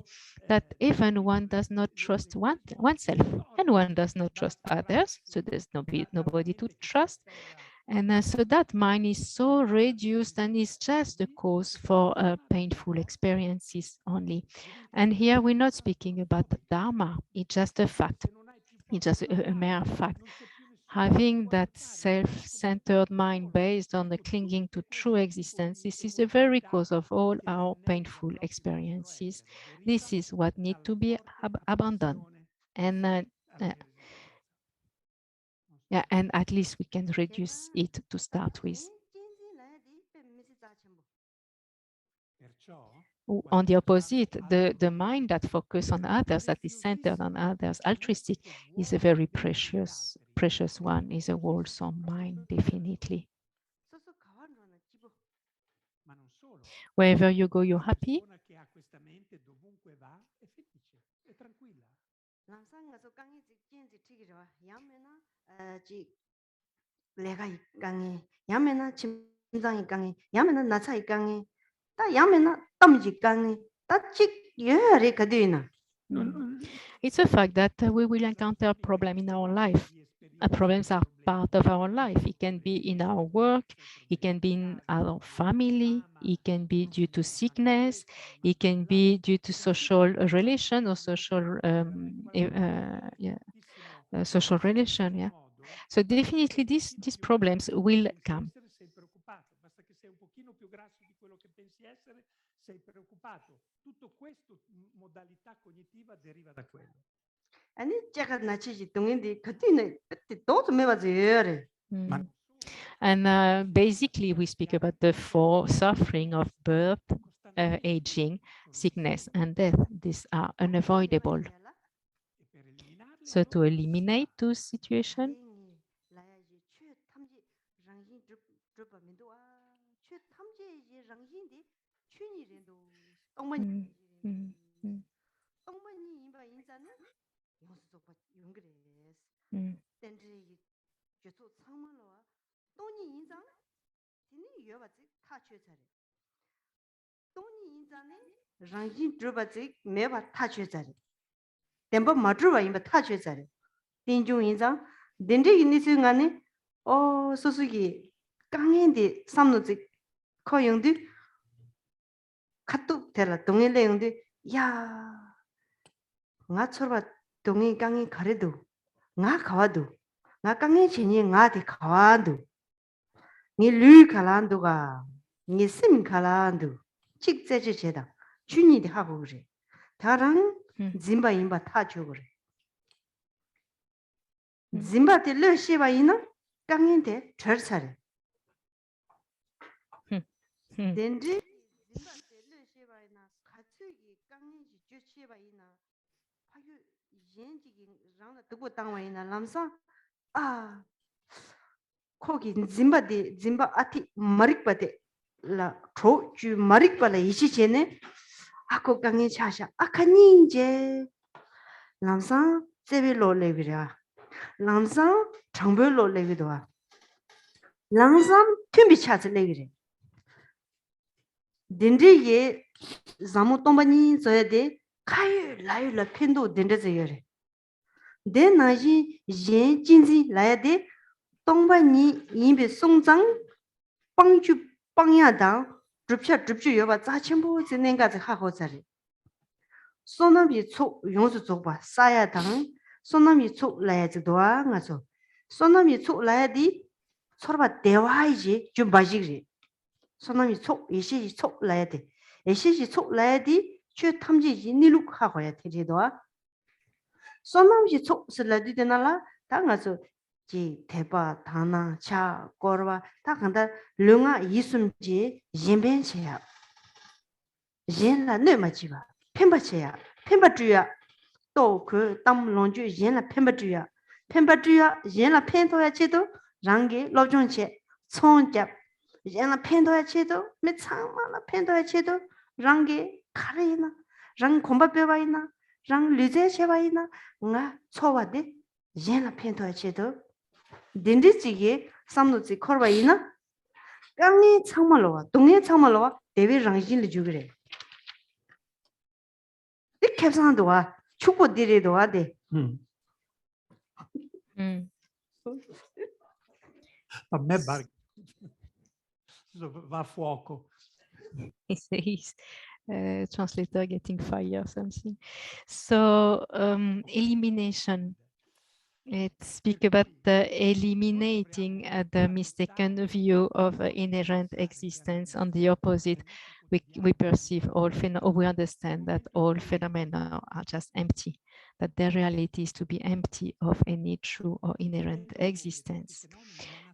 that even one does not trust oneself, and one does not trust others. So there's nobody to trust. And so that mind is so reduced and is just a cause for painful experiences only. And here we're not speaking about Dharma, it's just a fact. It's just a mere fact. Having that self-centered mind based on the clinging to true existence, this is the very cause of all our painful experiences. This is what needs to be abandoned. And yeah, and at least we can reduce it to start with. On the opposite, the mind that focuses on others, that is centered on others, altruistic, is a very precious one, is a wholesome mind, definitely. Wherever you go, you're happy. It's a fact that we will encounter a problem in our life. Problems are part of our life. It can be in our work, it can be in our family, it can be due to sickness, it can be due to social relation or social social relation. Yeah. So definitely these problems will come. Sei preoccupato. Tutto questo, modalità cognitiva deriva da quello. And basically, we speak about the four suffering of birth, aging, sickness, and death. These are unavoidable. So to eliminate those situations, tempo matruba imba tache zare tinju inza dende inisi ngani o susugi 강행디 삼노지 코용디 카톡 데라 동일레용디 야 nga chorba 동이 강이 가래도 nga 가와도 nga 강에 지니 nga디 가와도 니 류칼란도가 니 심칼란도 직제지 제다 주니디 하고 그래 다랑 짐바 임바 타줘 그래 짐바데 르시바 이나 강인데 절차래 덴지 짐바데 르시바 이나 가츠기 강인지 주시바 이나 파유 옌지기 랑나 두고 땅와 이나 람사 아 거기 짐바데 짐바 아티 마릭바데 la tro ju marik bala ichi chene ako kange chasha akanin je lamsa sebe lo lebira lamsa changbe lo lebidoa lamsa tumbi chase lebire dinde ye zamu tombani zoyade kayu layu la pendo dinde zeyore de naji ye jinzi layade tombani yimbe songzang pangju pangya dang drupju yoba za chenpo zinenga zi ha ho zari sonam yi chu yongsu zogba saya dang sonam yi chu laya zi doa nga zo sonam yi chu laya di sorba dewa iji jumba jigri sonam yi chu ishi yi chu laya di ishi yi chu laya di chu tamji yi niluk ha ho ya tiri doa sonam yi chu si la di dina la da nga zo ji 대바 다나 차 거와 다 간다 릉아 이순지 옌벤체야 옌라 뇌마지바 펜바체야 펜바주야 또그 담론주 옌라 펜바주야 펜바주야 옌라 펜도야 제도 랑게 로존체 총잡 옌라 펜도야 제도 메창마나 펜도야 제도 랑게 카레이나 랑 콤바베바이나 랑 리제체바이나 nga 초와데 옌라 펜도야 제도 딘디지게 삼노지 커바이나 강이 참말로와 동네 참말로와 대비 랑신을 주그래 이 캡산도와 축보들이도 하대 a me va a fuoco. He says, translator getting fire something. So elimination. Let's speak about eliminating the mistaken view of inherent existence. On the opposite, we perceive all phenomena, we understand that all phenomena are just empty, that their reality is to be empty of any true or inherent existence.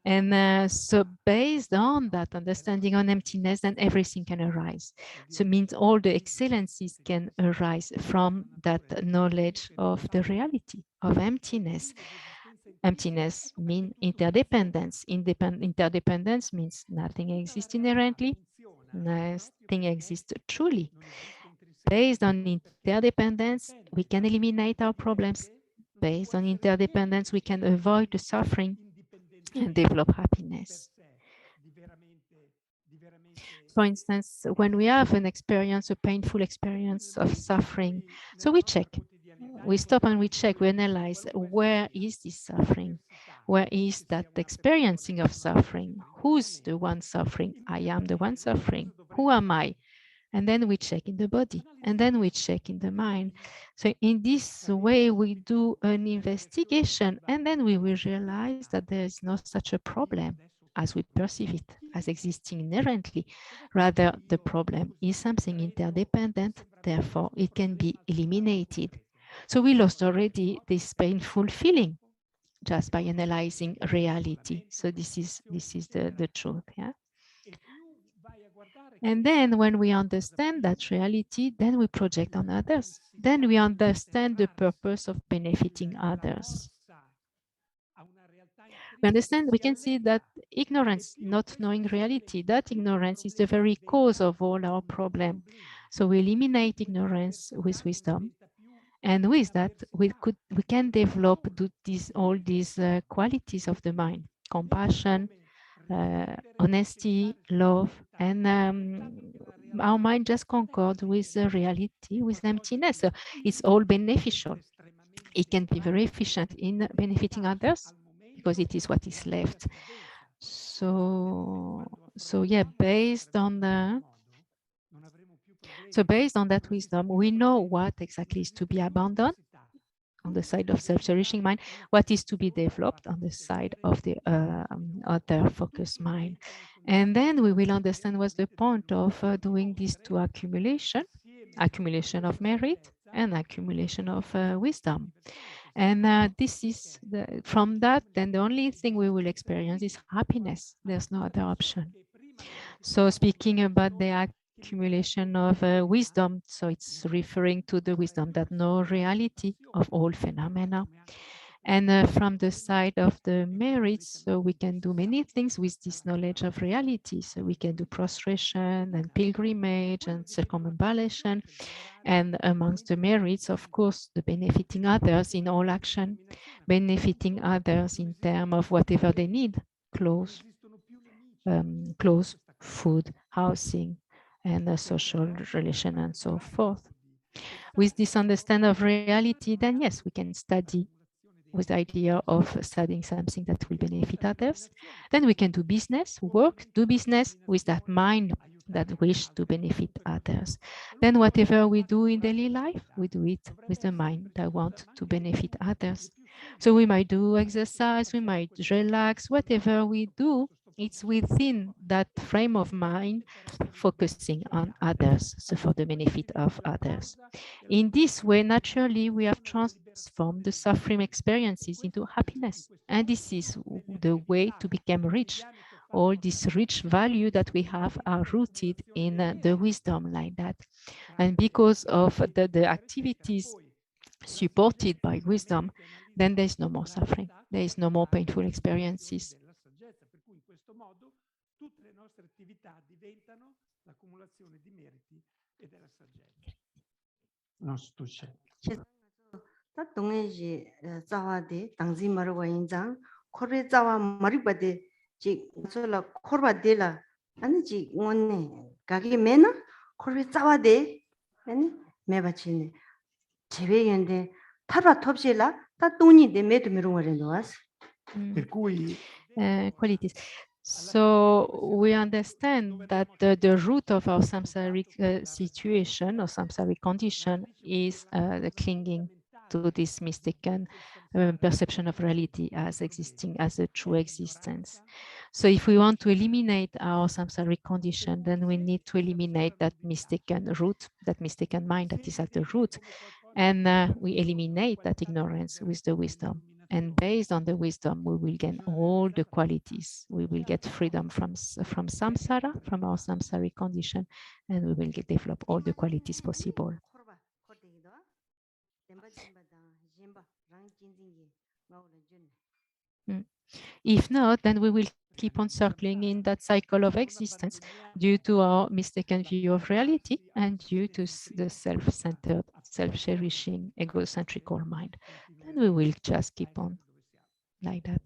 And so based on that understanding on emptiness, then everything can arise. So it means all the excellencies can arise from that knowledge of the reality of emptiness. Emptiness means interdependence. Interdependence means nothing exists inherently, nothing exists truly. Based on interdependence, we can eliminate our problems. Based on interdependence, we can avoid the suffering and develop happiness. For instance, when we have an experience, a painful experience of suffering, so we check, we stop and we check, we analyze, where is this suffering? Where is that experiencing of suffering? Who's the one suffering? I am the one suffering. Who am I? And then we check in the body, and then we check in the mind. So in this way, we do an investigation, and then we will realize that there is no such a problem as we perceive it, as existing inherently. Rather, the problem is something interdependent, therefore it can be eliminated. So we lost already this painful feeling just by analyzing reality. So this is the truth, yeah. And then when we understand that reality, then we project on others. Then we understand the purpose of benefiting others. We understand, we can see that ignorance, not knowing reality, that ignorance is the very cause of all our problems. So we eliminate ignorance with wisdom. And with that, we can develop all these qualities of the mind: compassion, honesty, love, and our mind just concords with the reality, with emptiness. So it's all beneficial. It can be very efficient in benefiting others because it is what is left. So yeah, based on that wisdom, we know what exactly is to be abandoned on the side of self-cherishing mind, what is to be developed on the side of the other focused mind. And then we will understand what's the point of doing these two accumulation of merit and accumulation of wisdom. And this is from that, then the only thing we will experience is happiness. There's no other option. So speaking about the accumulation of wisdom, so it's referring to the wisdom that knows reality of all phenomena. And from the side of the merits, so we can do many things with this knowledge of reality. So we can do prostration and pilgrimage and circumambulation. And amongst the merits, of course, the benefiting others in all action, benefiting others in terms of whatever they need, clothes, clothes, food, housing, and a social relation, and so forth. With this understanding of reality, then yes, we can study with the idea of studying something that will benefit others. Then we can do business, work, do business with that mind that wish to benefit others. Then whatever we do in daily life, we do it with the mind that want to benefit others. So we might do exercise, we might relax, whatever we do, it's within that frame of mind focusing on others, so for the benefit of others. In this way, naturally, we have transformed the suffering experiences into happiness. And this is the way to become rich. All this rich value that we have are rooted in the wisdom like that. And because of the activities supported by wisdom, then there is no more suffering. There is no more painful experiences. Tutte le nostre attività diventano l'accumulazione di meriti e della saggezza. Non sto 다 동해지 자와데 당지 마르와 인장 코레 자와 마리바데 지 솔라 코르바데라 아니지 원네 가게 메나 코레 자와데 아니 메바치네 제베연데 타라 톱실라 다 돈이 데 메드 미롱어레 노아스 Per cui qualities. So we understand that the root of our samsaric situation or samsaric condition is the clinging to this mistaken perception of reality as existing as a true existence. So if we want to eliminate our samsaric condition, then we need to eliminate that mistaken root, that mistaken mind that is at the root, and we eliminate that ignorance with the wisdom. And based on the wisdom, we will gain all the qualities. We will get freedom from samsara, from our samsaric condition, and we will develop all the qualities possible. If not, then we will keep on circling in that cycle of existence due to our mistaken view of reality and due to the self-centered, self-cherishing, egocentrical mind. Then we will just keep on like that.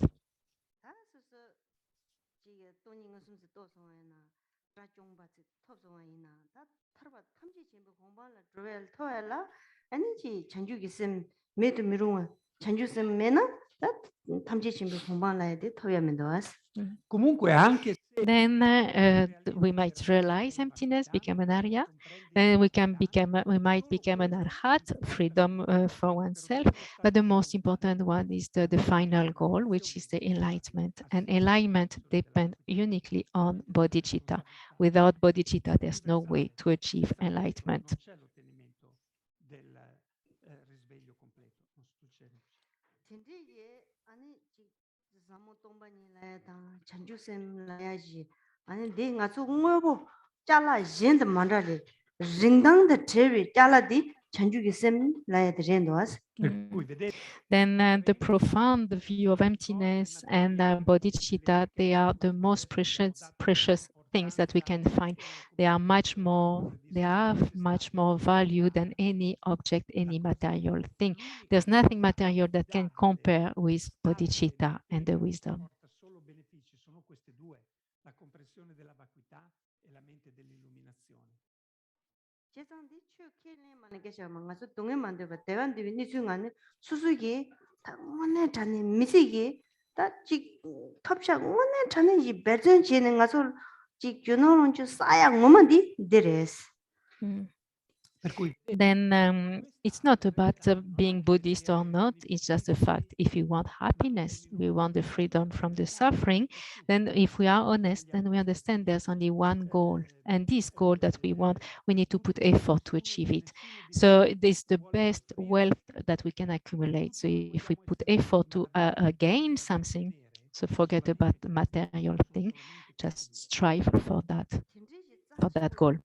comunque anche Then we might realize emptiness, become an Arya. Then we might become an Arhat, freedom for oneself. But the most important one is the final goal, which is the enlightenment. And enlightenment depends uniquely on Bodhichitta. Without Bodhichitta, there's no way to achieve enlightenment. Then the profound view of emptiness and bodhicitta, they are the most precious things that we can find. They have much more value than any object, any material thing. There's nothing material that can compare with bodhicitta and the wisdom. Solo benefici, sono queste due, la comprensione della vacuità e la mente dell'illuminazione. Then it's not about being Buddhist or not, it's just a fact. If we want happiness, we want the freedom from the suffering, then if we are honest, then we understand there's only one goal. And this goal that we want, we need to put effort to achieve it. So it is the best wealth that we can accumulate. So if we put effort to gain something, so forget about the material thing, just strive for that goal.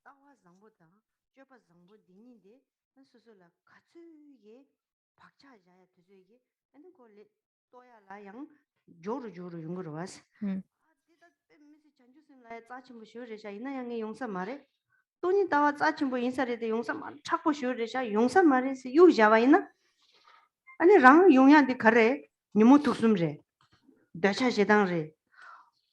아니 콜리 또야라 양 조르 용거로 와서 디다 미시 전주선라에 짜침부 쉬어래자 이나 양의 용사 말에 돈이 다와 짜침부 인사래데 용사 말 찾고 쉬어래자 용사 말에서 유자와 있나 아니 랑 용야한테 가래 니모 뚝숨래 다샤제당래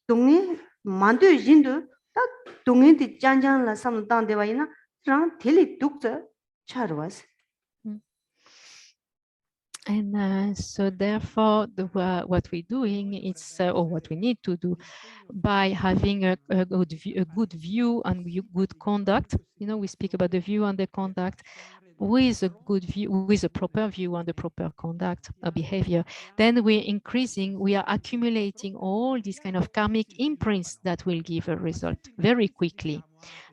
동네 만두 진도 다 동네디 짠짠라 삼당대와 있나 랑 텔리 뚝자 차르와스 And so therefore, what we're doing is, or what we need to do, by having a good view and good conduct. We speak about the view and the conduct. With a good view, with a proper view and the proper conduct or behavior, then we are accumulating all these kind of karmic imprints that will give a result very quickly.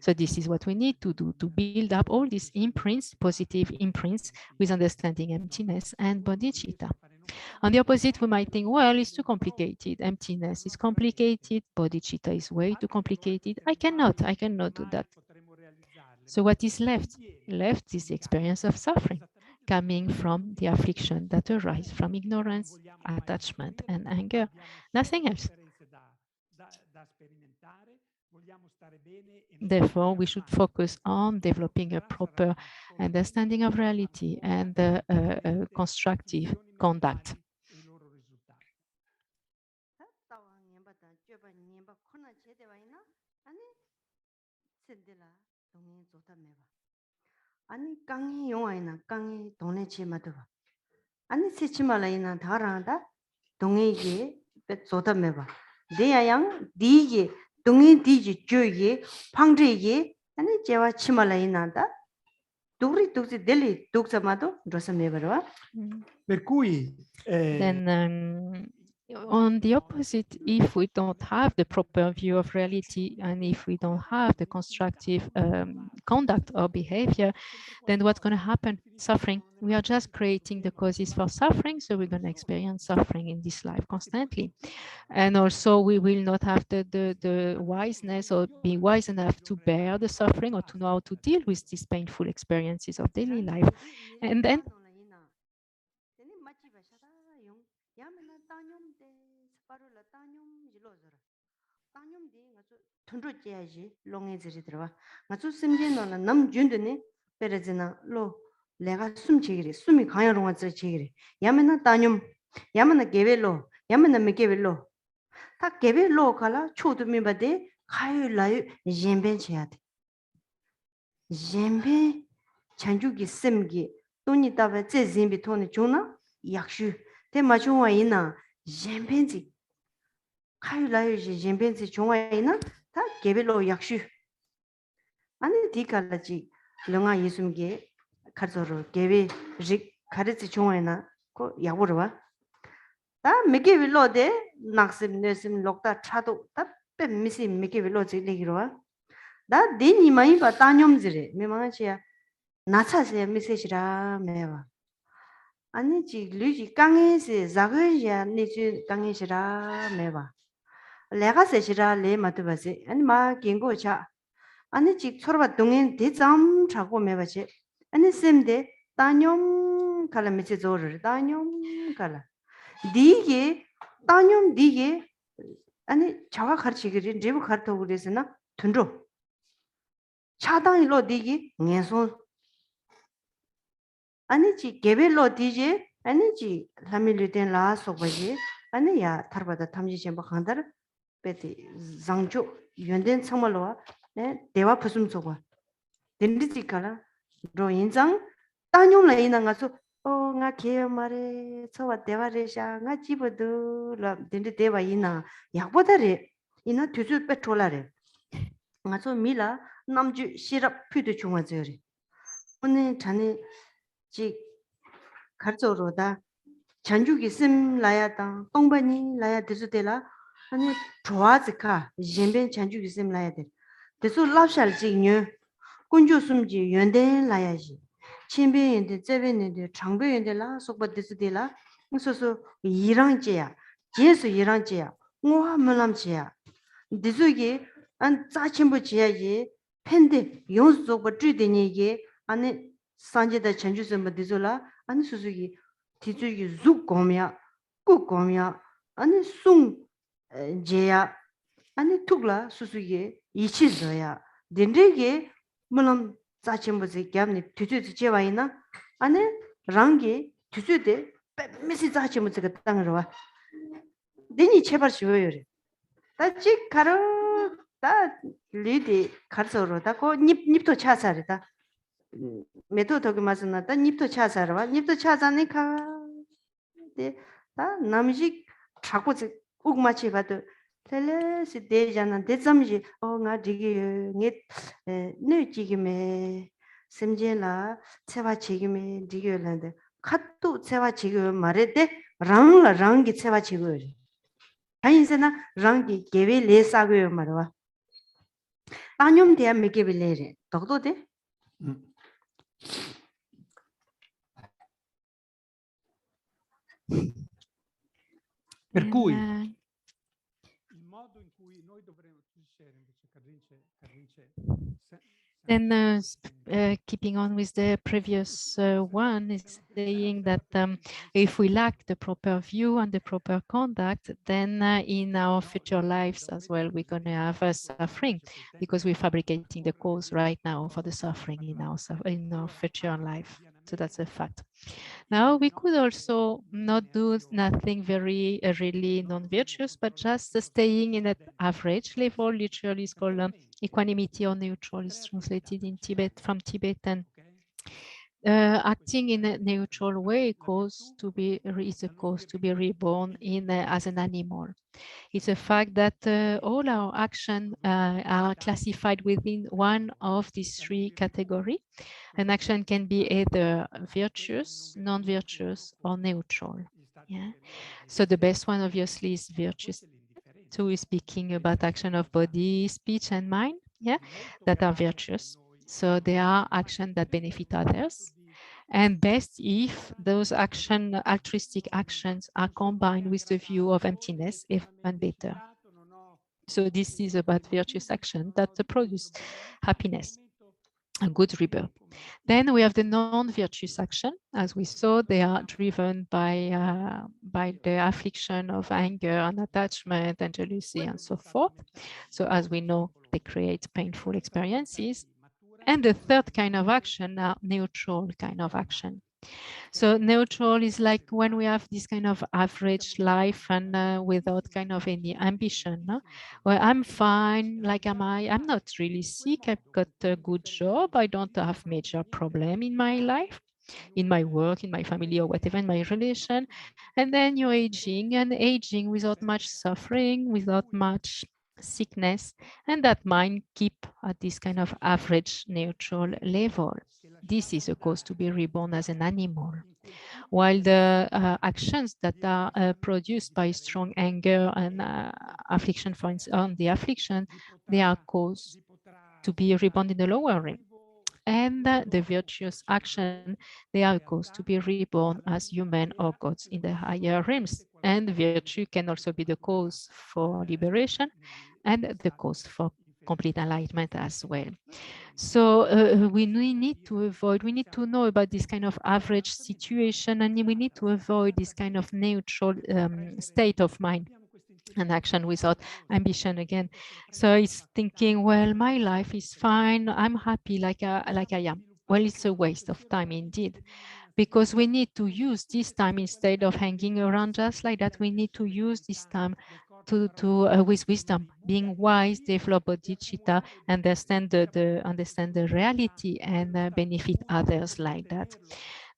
So this is what we need to do, to build up all these imprints, positive imprints, with understanding emptiness and bodhicitta. On the opposite, we might think, well, it's too complicated. Emptiness is complicated. Bodhicitta is way too complicated. I cannot do that. So what is left? Left is the experience of suffering coming from the affliction that arise from ignorance, attachment, and anger. Nothing else. Therefore, we should focus on developing a proper understanding of reality and constructive conduct. 아니 강이 용아이나 강이 돈에 치마도봐 아니 세치말라이나 다라다 동에게 쏟아매봐 내야양 디게 동에 디지 쪼게 방제게 아니 제와 치말라이나다 두리 두지 델리 독자마도 로사매버와 per cui then on the opposite, if we don't have the proper view of reality and if we don't have the constructive conduct or behavior, then what's going to happen? Suffering. We are just creating the causes for suffering, so we're going to experience suffering in this life constantly. And also we will not have the wiseness or be wise enough to bear the suffering or to know how to deal with these painful experiences of daily life. And then 내가 숨이 강야롱아 지기리 야면나 따뇽 야면나 게벨로 야면나 메게벨로 다 게벨로 갈라 초드미바데 카유라유 젬벤치야데 젬벤 찬주기 셈기 돈이 따베 제진비 돈이 주나 약슈 대마중와 이나 젬벤지 카유라유 젬벤지 중와 이나 다 게벨로 약슈 아니 디칼라지 령아 예숨게 가르쳐로 개비 직 가르치 중앙에나 그 야보러 봐. 다 메게 빌로데 낙심 내심 lok다 차도 다 뱀미시 메게 빌로지 레기로 와. 다 데니 많이 봐 따뇽지레. 메망아치야. 나차세 메시지라 메와. 아니 지 류지 강에세 자거야 니지 강에시라 메와. 레가세시라 레 마트바세. 아니 마 긴고차. 아니 지 서로가 동행 대잠 자고 메바지. 아니 셈데 따뇽 칼라미치 조르 따뇽 칼라 디게 따뇽 디게 아니 자가 가르치기를 제부 가르쳐 그래서나 던져 차당이로 디게 녜손 아니지 개벨로 디제 아니지 라밀리된 라소바지 아니야 타르바다 탐지 셴바 칸다르 베티 장조 연된 상말로와 네 대화 부숨 속아 덴디지 칼라 로인장 따뇽라 이나가서 nga kaya mare sowa dewa resha nga jibodu la dende dewa ina yakboda re ina tuzu petrola re nga so mila namju shirap pyudu chungwa zo re one chane ji karzo da chanjugi sim laya da tongbani laya desu de la ane chwazika jemben chanjugi sim laya de desu lapshal ji nyu kunju sumji yonden laya ji 침배인데 제베인데 장배인데라 속바데스데라 무서서 이랑제야 제수 이랑제야 뭐하면람제야 디즈기 안 짜침부지야지 팬데 용속바 쥐데니게 안에 산제다 전주선 디졸라 아니 수수기 티주기 죽고며 꾸고며 아니 숭 제야 아니 툭라 수수게 이치서야 딘데게 물론 자침부지 겸니 뒤뒤지 제와이나 아니 랑게 뒤뒤데 메시 자침부지가 땅으로 와 데니 제발 쉬어요래 다지 가로 다 리디 가서로 다고 닙도 차사르다 메토도기 마스나다 닙도 차사르와 닙도 차자니까 다 남직 자고지 욱마치 봐도 텔레시 대잖아 대점지 어가 되게 네 지금에 심지라 체와 지금에 디결한데 카도 체와 지금 말했대 랑라 랑기 체와 지금 아인세나 랑기 개베 레사고요 말와 아뇽 대야 메게빌레레 더도데 Per cui il modo in cui noi dovremmo invece Then keeping on with the previous one is saying that if we lack the proper view and the proper conduct, then in our future lives as well, we're going to have suffering because we're fabricating the cause right now for the suffering in our future life. So that's a fact. Now we could also not do nothing very really non-virtuous, but just staying in that average level. Literally, is called equanimity or neutral. Is translated in Tibet from Tibetan. Acting in a neutral way is a cause to be reborn in as an animal. It's a fact that all our actions are classified within one of these three categories. An action can be either virtuous, non-virtuous, or neutral. Yeah. So the best one, obviously, is virtuous. So we're speaking about action of body, speech, and mind. Yeah, that are virtuous. So they are actions that benefit others. And best if those altruistic actions are combined with the view of emptiness, even better. So this is about virtuous action that produce happiness, a good rebirth. Then we have the non-virtuous action. As we saw, they are driven by the affliction of anger and attachment and jealousy and so forth. So as we know, they create painful experiences. And the third kind of action are neutral kind of action. So neutral is like when we have this kind of average life and without kind of any ambition. No? Well, I'm fine, like I'm not really sick, I've got a good job, I don't have major problem in my life, in my work, in my family or whatever, in my relation. And then you're aging and aging without much suffering, without much sickness, and that mind keep at this kind of average neutral level. This is a cause to be reborn as an animal. While the actions that are produced by strong anger and affliction, for instance, on the affliction, they are cause to be reborn in the lower realm. And the virtuous action, they are cause to be reborn as human or gods in the higher realms. And virtue can also be the cause for liberation and the cause for complete enlightenment as well. So we need to know about this kind of average situation, and we need to avoid this kind of neutral state of mind and action without ambition again. So it's thinking, well, my life is fine, I'm happy like I am. Well, it's a waste of time indeed, because we need to use this time instead of hanging around just like that. We need to use this time with wisdom, being wise, develop bodhichitta, understand the reality, and benefit others like that.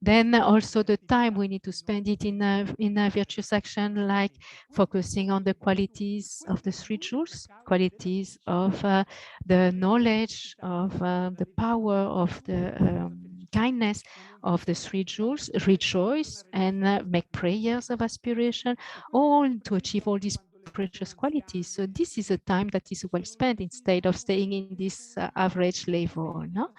Then also the time we need to spend it in a virtuous action, like focusing on the qualities of the three jewels, qualities of the knowledge, of the power, of the kindness of the three jewels, rejoice and make prayers of aspiration, all to achieve all these precious qualities. So this is a time that is well spent instead of staying in this average level. No?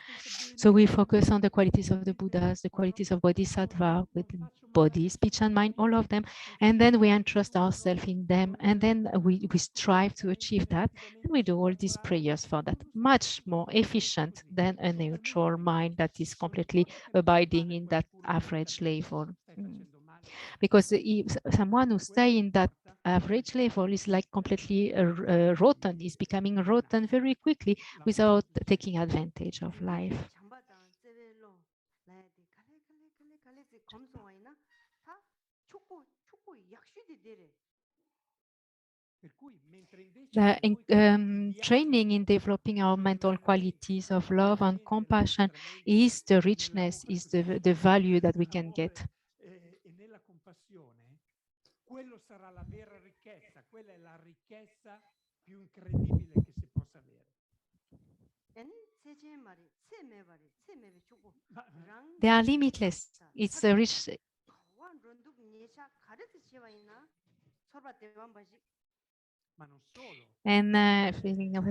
So we focus on the qualities of the Buddhas, the qualities of Bodhisattva, with body, speech, and mind, all of them. And then we entrust ourselves in them. And then we strive to achieve that. And we do all these prayers for that. Much more efficient than a neutral mind that is completely abiding in that average level. Because if someone who stay in that average level is like completely rotten, is becoming rotten very quickly without taking advantage of life. The training in developing our mental qualities of love and compassion is the richness, is the value that we can get. E nella compassione, quello sarà la vera ricchezza, quella è la ricchezza più incredibile che si possa avere. They are limitless. It's a rich. And feeling of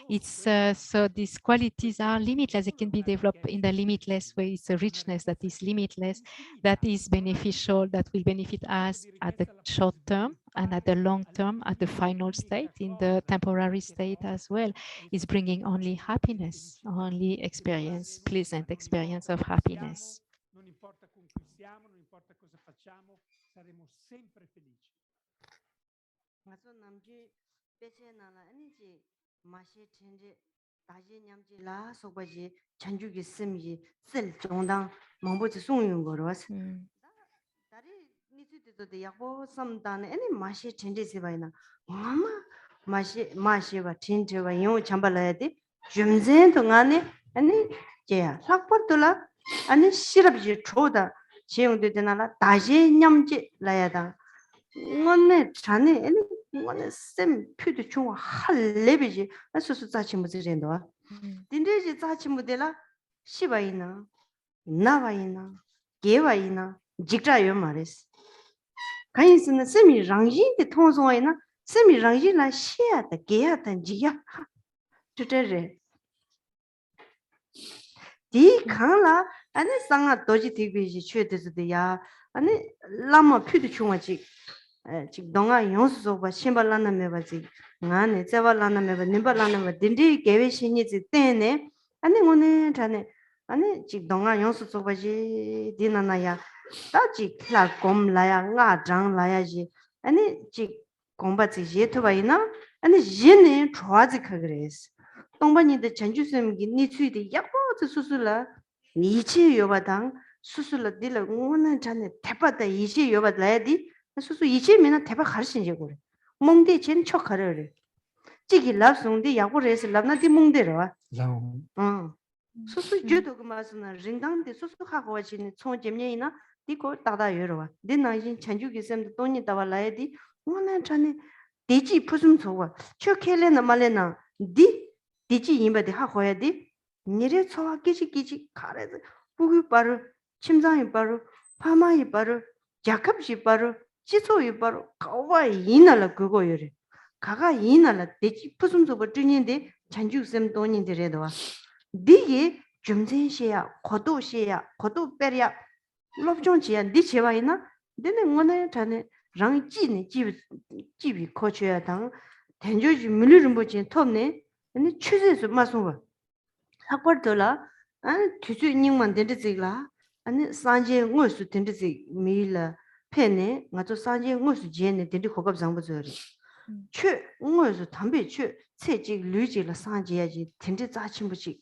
it's so these qualities are limitless. It can be developed in the limitless way. It's a richness that is limitless, that is beneficial, that will benefit us at the short term and at the long term, at the final state, in the temporary state as well. It's bringing only happiness, only experience, pleasant experience of happiness. Non importa con chi siamo, non importa cosa facciamo, saremo sempre felici. 아니 시럽지 초다 지용도 되나라 다시 냠지 라야다 원네 자네 아니 원네 쌤 표도 좀 할래비지 아수수 자치 무지ren도 딘데지 자치 무데라 시바이나 나바이나 게바이나 직자요 말레스 가인스는 쌤이 랑진데 통송이나 쌤이 랑진라 시야다 게야다 지야 저저래 디 칸라 아니 상아 도지 디비지 최데스데야 아니 라마 피드 중화지 지 동아 용수소 바 심발라나 메바지 나네 제발라나 메바 님발라나 메 딘디 개베신이지 때네 아니 오늘 자네 아니 지 동아 용수소 바지 디나나야 다지 클라 곰라야 나장 라야지 아니 지 공바지 예토바이나 아니 예네 좋아지 그레스 동반이데 전주쌤기 니츠이데 약보트 수술라 니치 요바당 수술라 딜라 오는 전에 대바다 이시 요바라야디 수수 이시면은 대바 가르신지 그래 몽데 전 척하려래 찌기 랍송데 약보레스 랍나디 몽데로 응 수수 주도 그 말씀은 링당데 수수하고 와지는 총점녀이나 디고 따다 여러와 내나진 전주기 쌤도 돈이 따와라야디 오는 전에 대지 푸숨 좋아 척해래나 말래나 디 디지 임바디 하고야디 니레 초와 끼지 가래도 부기 바로 침장이 바로 파마이 바로 야캅시 바로 지소이 바로 가와 이나라 그거요래 가가 이나라 대지 푸숨소 버튼인데 잔주쌤 돈인데래도 니게 점진시야 고도시야 고도 빼야 롭종지야 니 제와이나 내내 원에 자네 랑찌니 집이 거쳐야 당 된조지 물르름 보지 톱네 아니 추세서 마송가 학벌들라 아니 규주닝만 된지라 아니 산제 응어수 된지 미라 페네 나도 산제 응어수 제네 된지 고급 장부저리 추 응어수 담배 추 체지 류지라 산제야지 된지 자침부지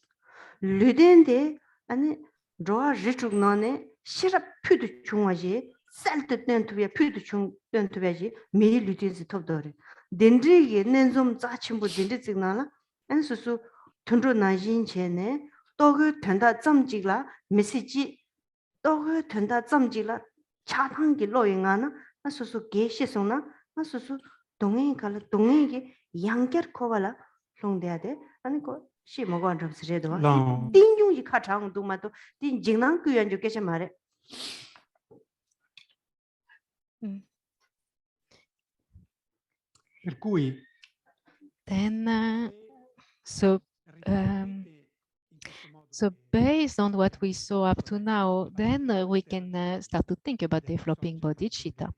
류된데 아니 로아 리축나네 시럽 표도 중화지 쌀때 된투야 표도 중 된투야지 미리 류된지 톱더리 된지게 nen좀 자침부 된지 찍나나 안수수 톤로 나진 전에 또그 된다 점지라 메시지 또그 된다 점지라 차탕기 로잉하나 안수수 게시송나 안수수 동행가라 동행이 양결 코발라 송돼야돼 아니 거 시모관 좀 쓰래도 띵중이 카창도 마도 띵징난 규연 좀 계셔 말해 Per cui then so based on what we saw up to now, then we can start to think about developing bodhicitta.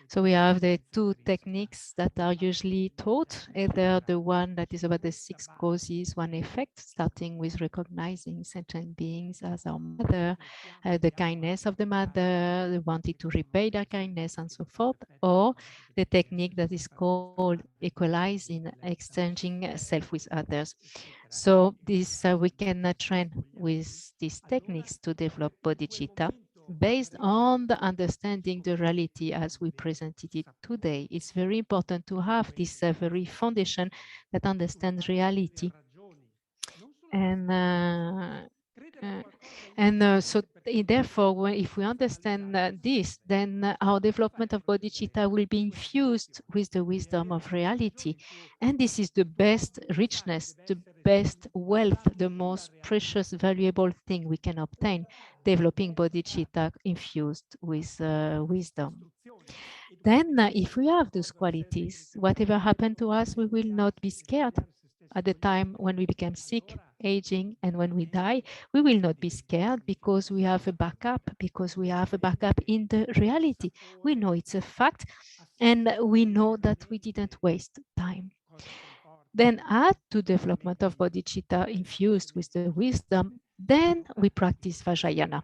So we have the two techniques that are usually taught, either the one that is about the 6 causes, 1 effect, starting with recognizing sentient beings as our mother, the kindness of the mother, they wanted to repay their kindness and so forth, or the technique that is called equalizing, exchanging self with others. So this we can train with these techniques to develop bodhicitta based on the understanding the reality as we presented it today. It's very important to have this very foundation that understands reality. And so therefore, if we understand this, then our development of bodhicitta will be infused with the wisdom of reality. And this is the best richness, the best wealth, the most precious, valuable thing we can obtain, developing bodhicitta infused with wisdom. Then if we have those qualities, whatever happened to us, we will not be scared. At the time when we become sick, aging, and when we die, we will not be scared because we have a backup, because we have a backup in the reality. We know it's a fact, and we know that we didn't waste time. Then add to development of bodhicitta infused with the wisdom, then we practice Vajrayana.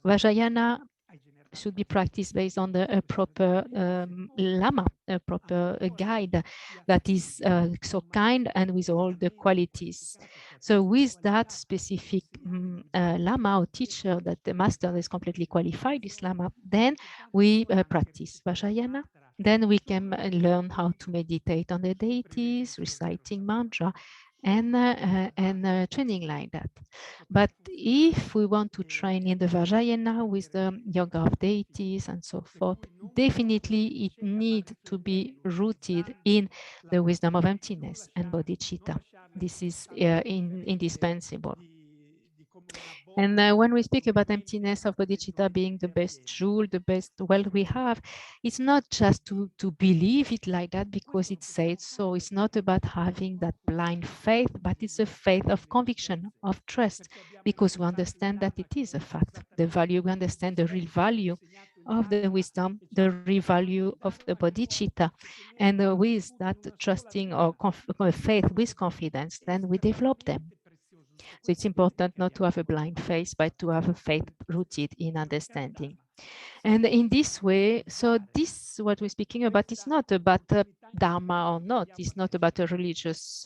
Vajrayana should be practiced based on a proper lama, a proper guide that is so kind and with all the qualities. So with that specific lama or teacher, that the master is completely qualified, this lama, then we practice Vajrayana. Then we can learn how to meditate on the deities, reciting mantra, and training like that. But if we want to train in the Vajrayana with the yoga of deities and so forth, definitely it needs to be rooted in the wisdom of emptiness and bodhicitta. This is indispensable. And when we speak about emptiness of bodhicitta being the best jewel, the best wealth we have, it's not just to believe it like that because it says so. It's not about having that blind faith, but it's a faith of conviction, of trust, because we understand that it is a fact. The value, we understand the real value of the wisdom, the real value of the bodhicitta. And with that trusting or faith with confidence, then we develop them. So it's important not to have a blind faith, but to have a faith rooted in understanding. And in this way, so this, what we're speaking about, is not about Dharma or not. It's not about a religious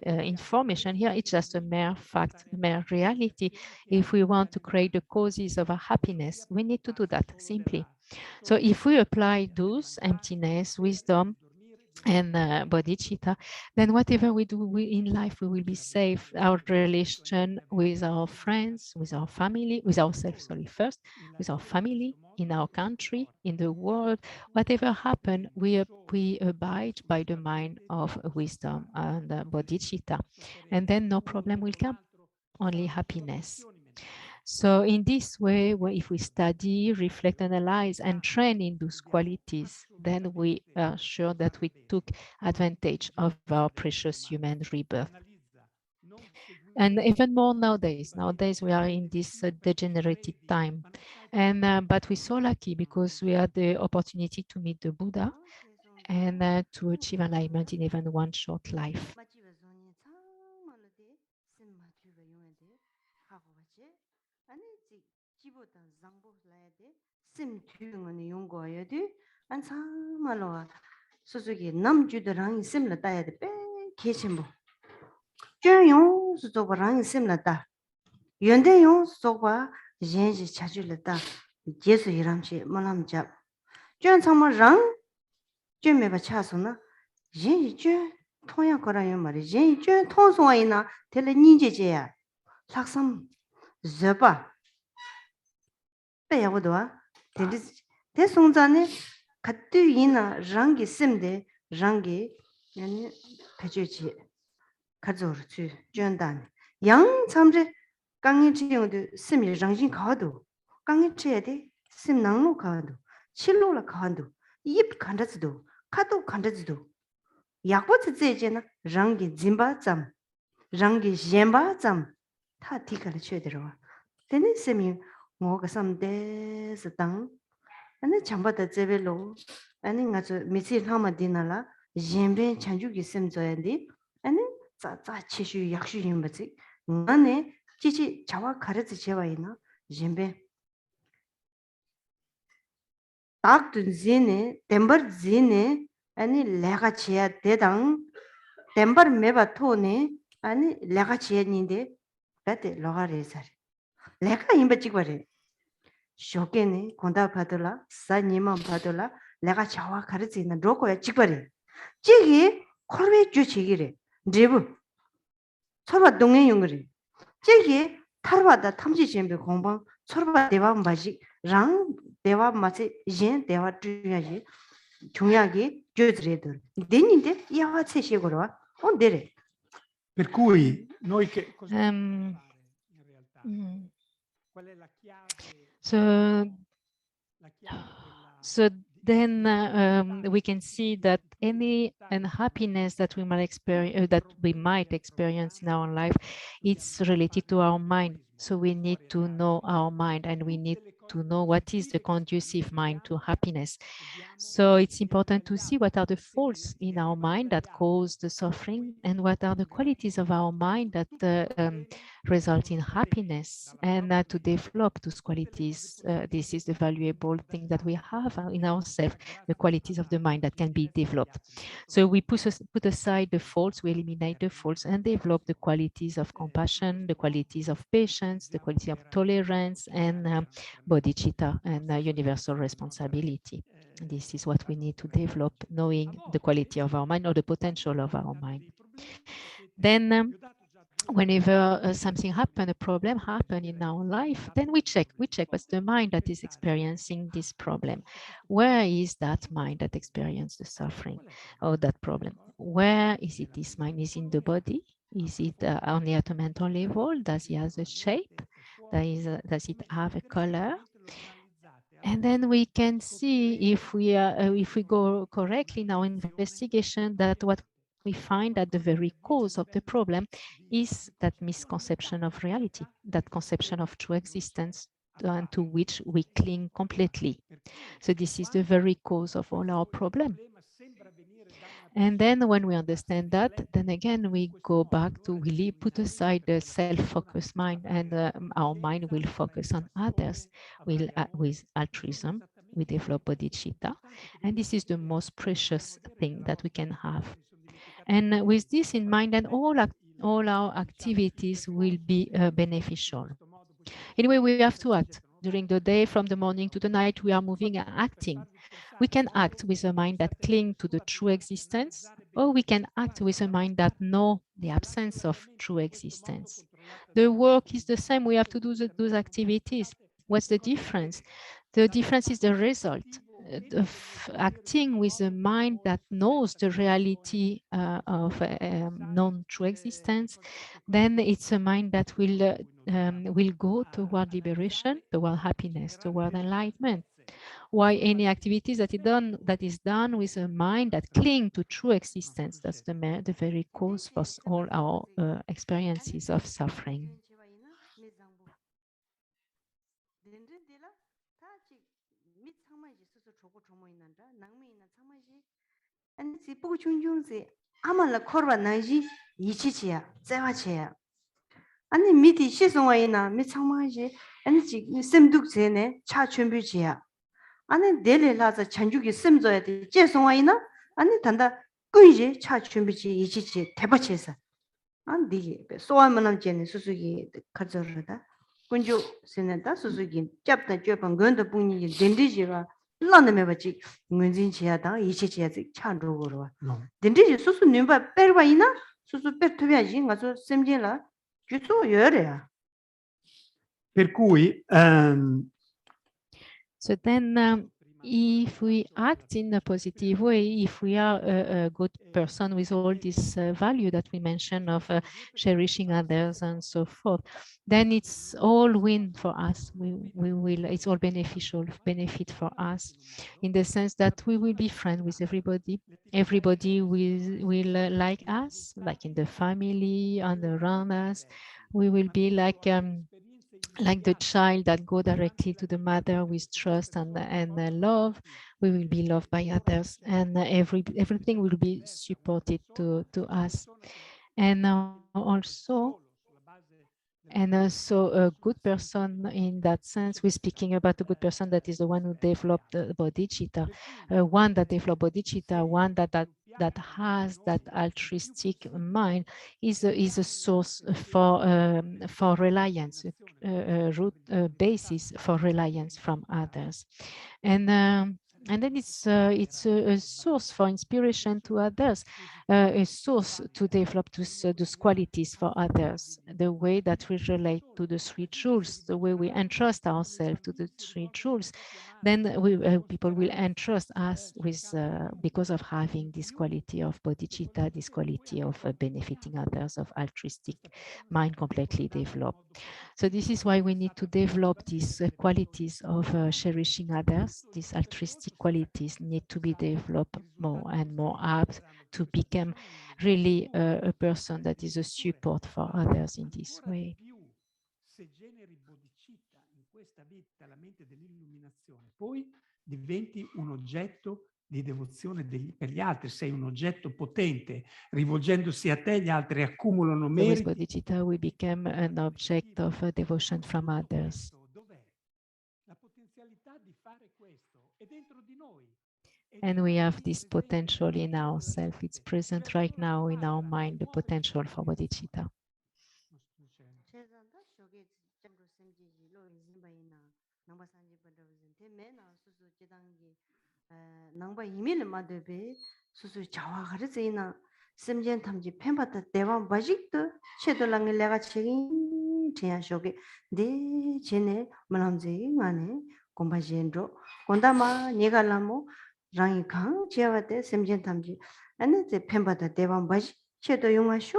information here. It's just a mere fact, a mere reality. If we want to create the causes of our happiness, we need to do that simply. So if we apply those emptiness, wisdom, and bodhicitta, then whatever we do in life, we will be safe. Our relation with our friends, with our family, with ourselves, sorry, first, with our family, in our country, in the world, whatever happen, we abide by the mind of wisdom and bodhicitta. And then no problem will come, only happiness. So in this way, if we study, reflect, analyze, and train in those qualities, then we are sure that we took advantage of our precious human rebirth. And even more nowadays. Nowadays, we are in this degenerated time. And but we're so lucky because we had the opportunity to meet the Buddha and to achieve enlightenment in even one short life. 소속이 남주들랑 있으면 따야 돼. 빼 계신 뭐. 쥐용 소속랑 있으면 따. 연대용 소속과 연지 자주를 따. 예수 이람시 몰람잡. 쥐 참마랑 쥐메바 차서나. 연지 쥐 통야 거라요 말이. 연지 쥐 통소와이나 텔레 니제제야. 삭삼 저바. 빼야고도와. 대송자네 가뚜이나 랑기 셈데 랑기 아니 배주지 가져르지 전단 양 참제 강이 지용도 셈이 랑진 가도 강이 쳐야돼 셈 낭로 가도 칠로라 가도 입 간다지도 카도 간다지도 약보지 제제나 랑기 짐바잠 랑기 젬바잠 다 티가를 쳐야 되러 되는 셈이 뭐가 삼대스 땅 아니 잠바다 제벨로 아니 가서 미치 하마 디나라 젬베 찬주기 셈저야디 아니 자자 치슈 약슈 임바지 나네 지지 자와 가르치 제와이나 젬베 딱든 지네 템버 지네 아니 레가 치야 대당 템버 메바 토네 아니 레가 치야닌데 베테 로가레사리 레가 임바지 거래 쇼케네 콘다 받을라 사니만 받을라 내가 자와 가르치는 로고야 직벌이 지기 콜베 주치기래 드브 서로 동행용거리 지기 타르바다 탐지 준비 공방 서로 대화 마지 랑 대화 마치 진 대화 중요하지 중요하게 줘드려들 되는데 이와 세시고로 온데래 Per cui noi che cosa Um, dobbiamo fare in realtà? Qual è la chiave? So, La chiave della so then we can see that any unhappiness that we might experience in our life, it's related to our mind. So we need to know our mind, and we need to know what is the conducive mind to happiness. So it's important to see what are the faults in our mind that cause the suffering, and what are the qualities of our mind that result in happiness, and to develop those qualities. This is the valuable thing that we have in ourselves, the qualities of the mind that can be developed. So we put aside the faults, we eliminate the faults, and develop the qualities of compassion, the qualities of patience, the quality of tolerance, and Bodhichitta, and universal responsibility. This is what we need to develop, knowing the quality of our mind or the potential of our mind. Then whenever something happens, a problem happens in our life, then we check what's the mind that is experiencing this problem. Where is that mind that experiences the suffering or that problem? Where is it this mind? Is it in the body? Is it only at a mental level? Does it have a shape? Does it have a color? And then we can see if we go correctly in our investigation, that what we find at the very cause of the problem is that misconception of reality, that conception of true existence, and to which we cling completely. So this is the very cause of all our problem. And then when we understand that, then again we go back to really put aside the self-focused mind, and our mind will focus on others. With altruism, we develop bodhicitta, and this is the most precious thing that we can have. And with this in mind, then all our activities will be beneficial. Anyway, we have to act. During the day, from the morning to the night, we are moving and acting. We can act with a mind that clings to the true existence, or we can act with a mind that knows the absence of true existence. The work is the same. We have to do those activities. What's the difference? The difference is the result. Acting with a mind that knows the reality of non-true existence, then it's a mind that will go toward liberation, toward happiness, toward enlightenment. Why any activities that is done with a mind that clings to true existence? That's the very cause for all our experiences of suffering. 아니 미디 시송와이나 미창마지 아니 지 셈둑제네 차춘비지야 아니 데레라자 찬주기 셈줘야 돼 제송와이나 아니 단다 꾸이지 차춘비지 이치치 대바치에서 안디 소아만함 제네 수수기 가져르다 군주 세네다 수수기 잡다 쥐번 건도 뿐이 덴디지가 라네메바지 문진지야다 이치치야지 찬주고로 덴디지 수수 님바 빼르바이나 수수 빼토비야지 가서 셈진라 Per cui so then if we act in a positive way, if we are a good person with all this value that we mentioned of cherishing others and so forth, then it's all win for us. It's all benefit for us, in the sense that we will be friends with everybody. Everybody will like us, like in the family and around us. We will be like like the child that go directly to the mother with trust and love, we will be loved by others, and everything will be supported to us. And also, so a good person in that sense, we're speaking about a good person that is the one who developed the bodhicitta, one that developed bodhicitta, one that has that altruistic mind is a source for reliance, a root basis for reliance from others. And then it's a source for inspiration to others, a source to develop those qualities for others, the way that we relate to the three jewels, the way we entrust ourselves to the three jewels. Then people will entrust us with, because of having this quality of bodhicitta, this quality of benefiting others, of altruistic mind completely developed. So this is why we need to develop these qualities of cherishing others. These altruistic qualities need to be developed more and more apt to become really a person that is a support for others in this way. Se generi bodhicitta in questa vita, la mente dell'illuminazione, poi diventi un oggetto di devozione per gli altri, sei un oggetto potente, rivolgendosi a te gli altri accumulano With meriti. bodhicitta, we become an object of devotion from others. Dov'è? La potenzialità di fare questo è dentro di noi. And we have this potential in ourselves. It's present right now in our mind, the potential for bodhicitta. nangba yimil ma debe susu jawa garizina semjen tamji pembata dewa bajik to chedolang lega chegin tiya shoge de chene malamje ngane komba jendro konda ma nigalamo rangi khang chewate semjen tamji ane te pembata dewa bajik chedo yunga sho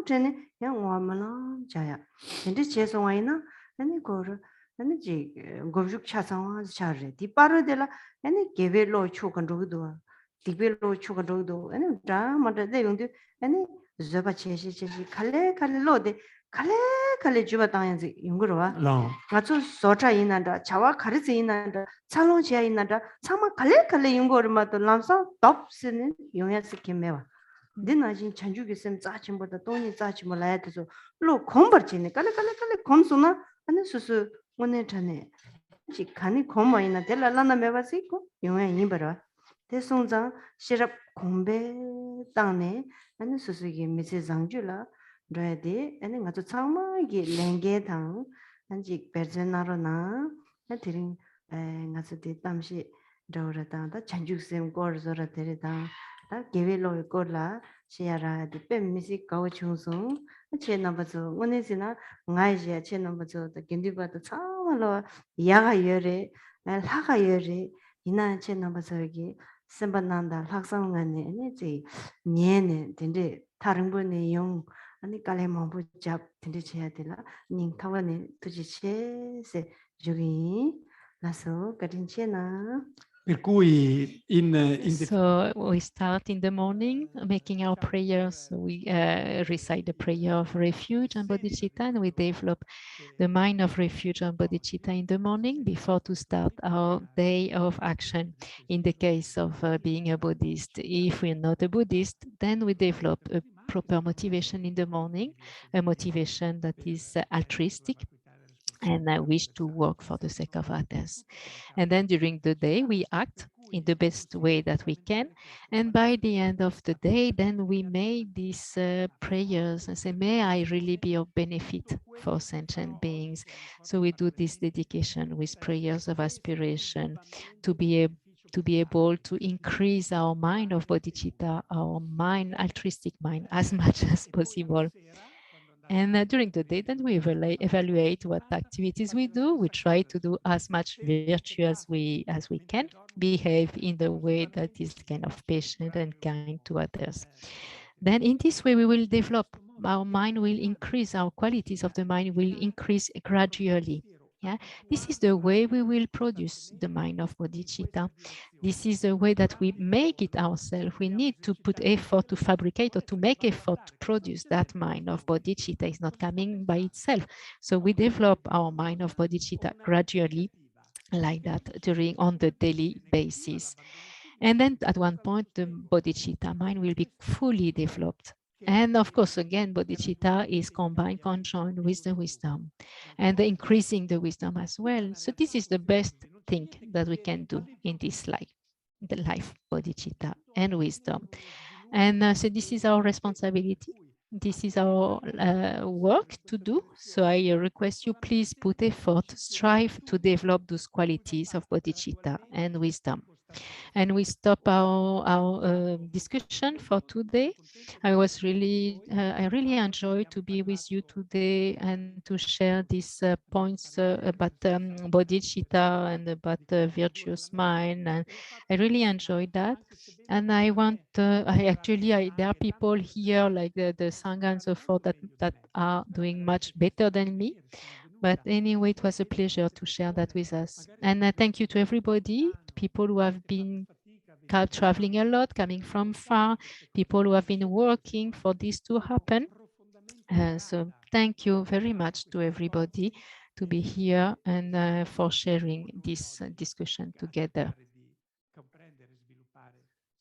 tene yang wa malam jaya ende chesonga ina ane kor ane ji gobjuk chasang chare di paro de la ane gebe lo chukan rogdo digbe lo chukan rogdo ane da ma de yongdu ane zoba cheshi kale kale lo de kale kale juba tangyanzi yongro wa nga chu socha inanda chawa kharitsi inanda chalong chia inanda chama kale kale yongro ma to lamsa top sin yongya sikmewa dina jin chanju ge sem cha chim boda toni cha chim la ya de lo khombar chine kale kale kale khomsuna ane susu ngone thane ji khani khomai나 delala mebasi ko yongya yinbara desongza shirap khombe tangne ane susugi mise zangjula rade ane ngato changma gi lenge thang anji perjenaro na tiring ngato de tamshi dawra ta da chanjuk sem kor zora tere ta da gewelo korla shiara de pemmisi kaw chungsung che nabazo onesina ngai che nabazo da gendiba da chamalo 야가 열에 라가 열에 이나 제나바서기 sembananda laksamngane ene nyene dende taringbone yong ani kalema bu jap dende cheyadela ning thawani tuji che se jogi laso kadinchena. Per cui So we start in the morning making our prayers. We recite the prayer of refuge and bodhicitta, and we develop the mind of refuge and bodhicitta in the morning before to start our day of action. In the case of being a Buddhist, if we're not a Buddhist, then we develop a proper motivation in the morning, a motivation that is altruistic and wish to work for the sake of others. And then during the day, we act in the best way that we can. And by the end of the day, then we make these prayers and say, may I really be of benefit for sentient beings. So we do this dedication with prayers of aspiration to be able to increase our mind of bodhicitta, our mind, altruistic mind, as much as possible. And during the day, then we evaluate what activities we do. We try to do as much virtue as we can, behave in the way that is kind of patient and kind to others. Then in this way, we will develop, our mind will increase, our qualities of the mind will increase gradually. Yeah, this is the way we will produce the mind of bodhicitta. This is the way that we make it ourselves. We need to put effort to fabricate or to make effort to produce that mind of bodhicitta. It's not coming by itself. So we develop our mind of bodhicitta gradually, like that, during on the daily basis. And then at one point, the bodhicitta mind will be fully developed. And of course, again, bodhicitta is combined, conjoined with the wisdom and increasing the wisdom as well. So this is the best thing that we can do in this life, the life bodhicitta and wisdom. And so this is our responsibility. This is our work to do. So I request you, please put effort, strive to develop those qualities of bodhicitta and wisdom. And we stop our discussion for today. I really enjoyed to be with you today and to share these points about bodhicitta and about the virtuous mind. And I really enjoyed that. And I want, there are people here like the Sangha and so forth that are doing much better than me. But anyway, it was a pleasure to share that with us. And thank you to everybody, people who have been traveling a lot, coming from far, people who have been working for this to happen. So thank you very much to everybody to be here and for sharing this discussion together.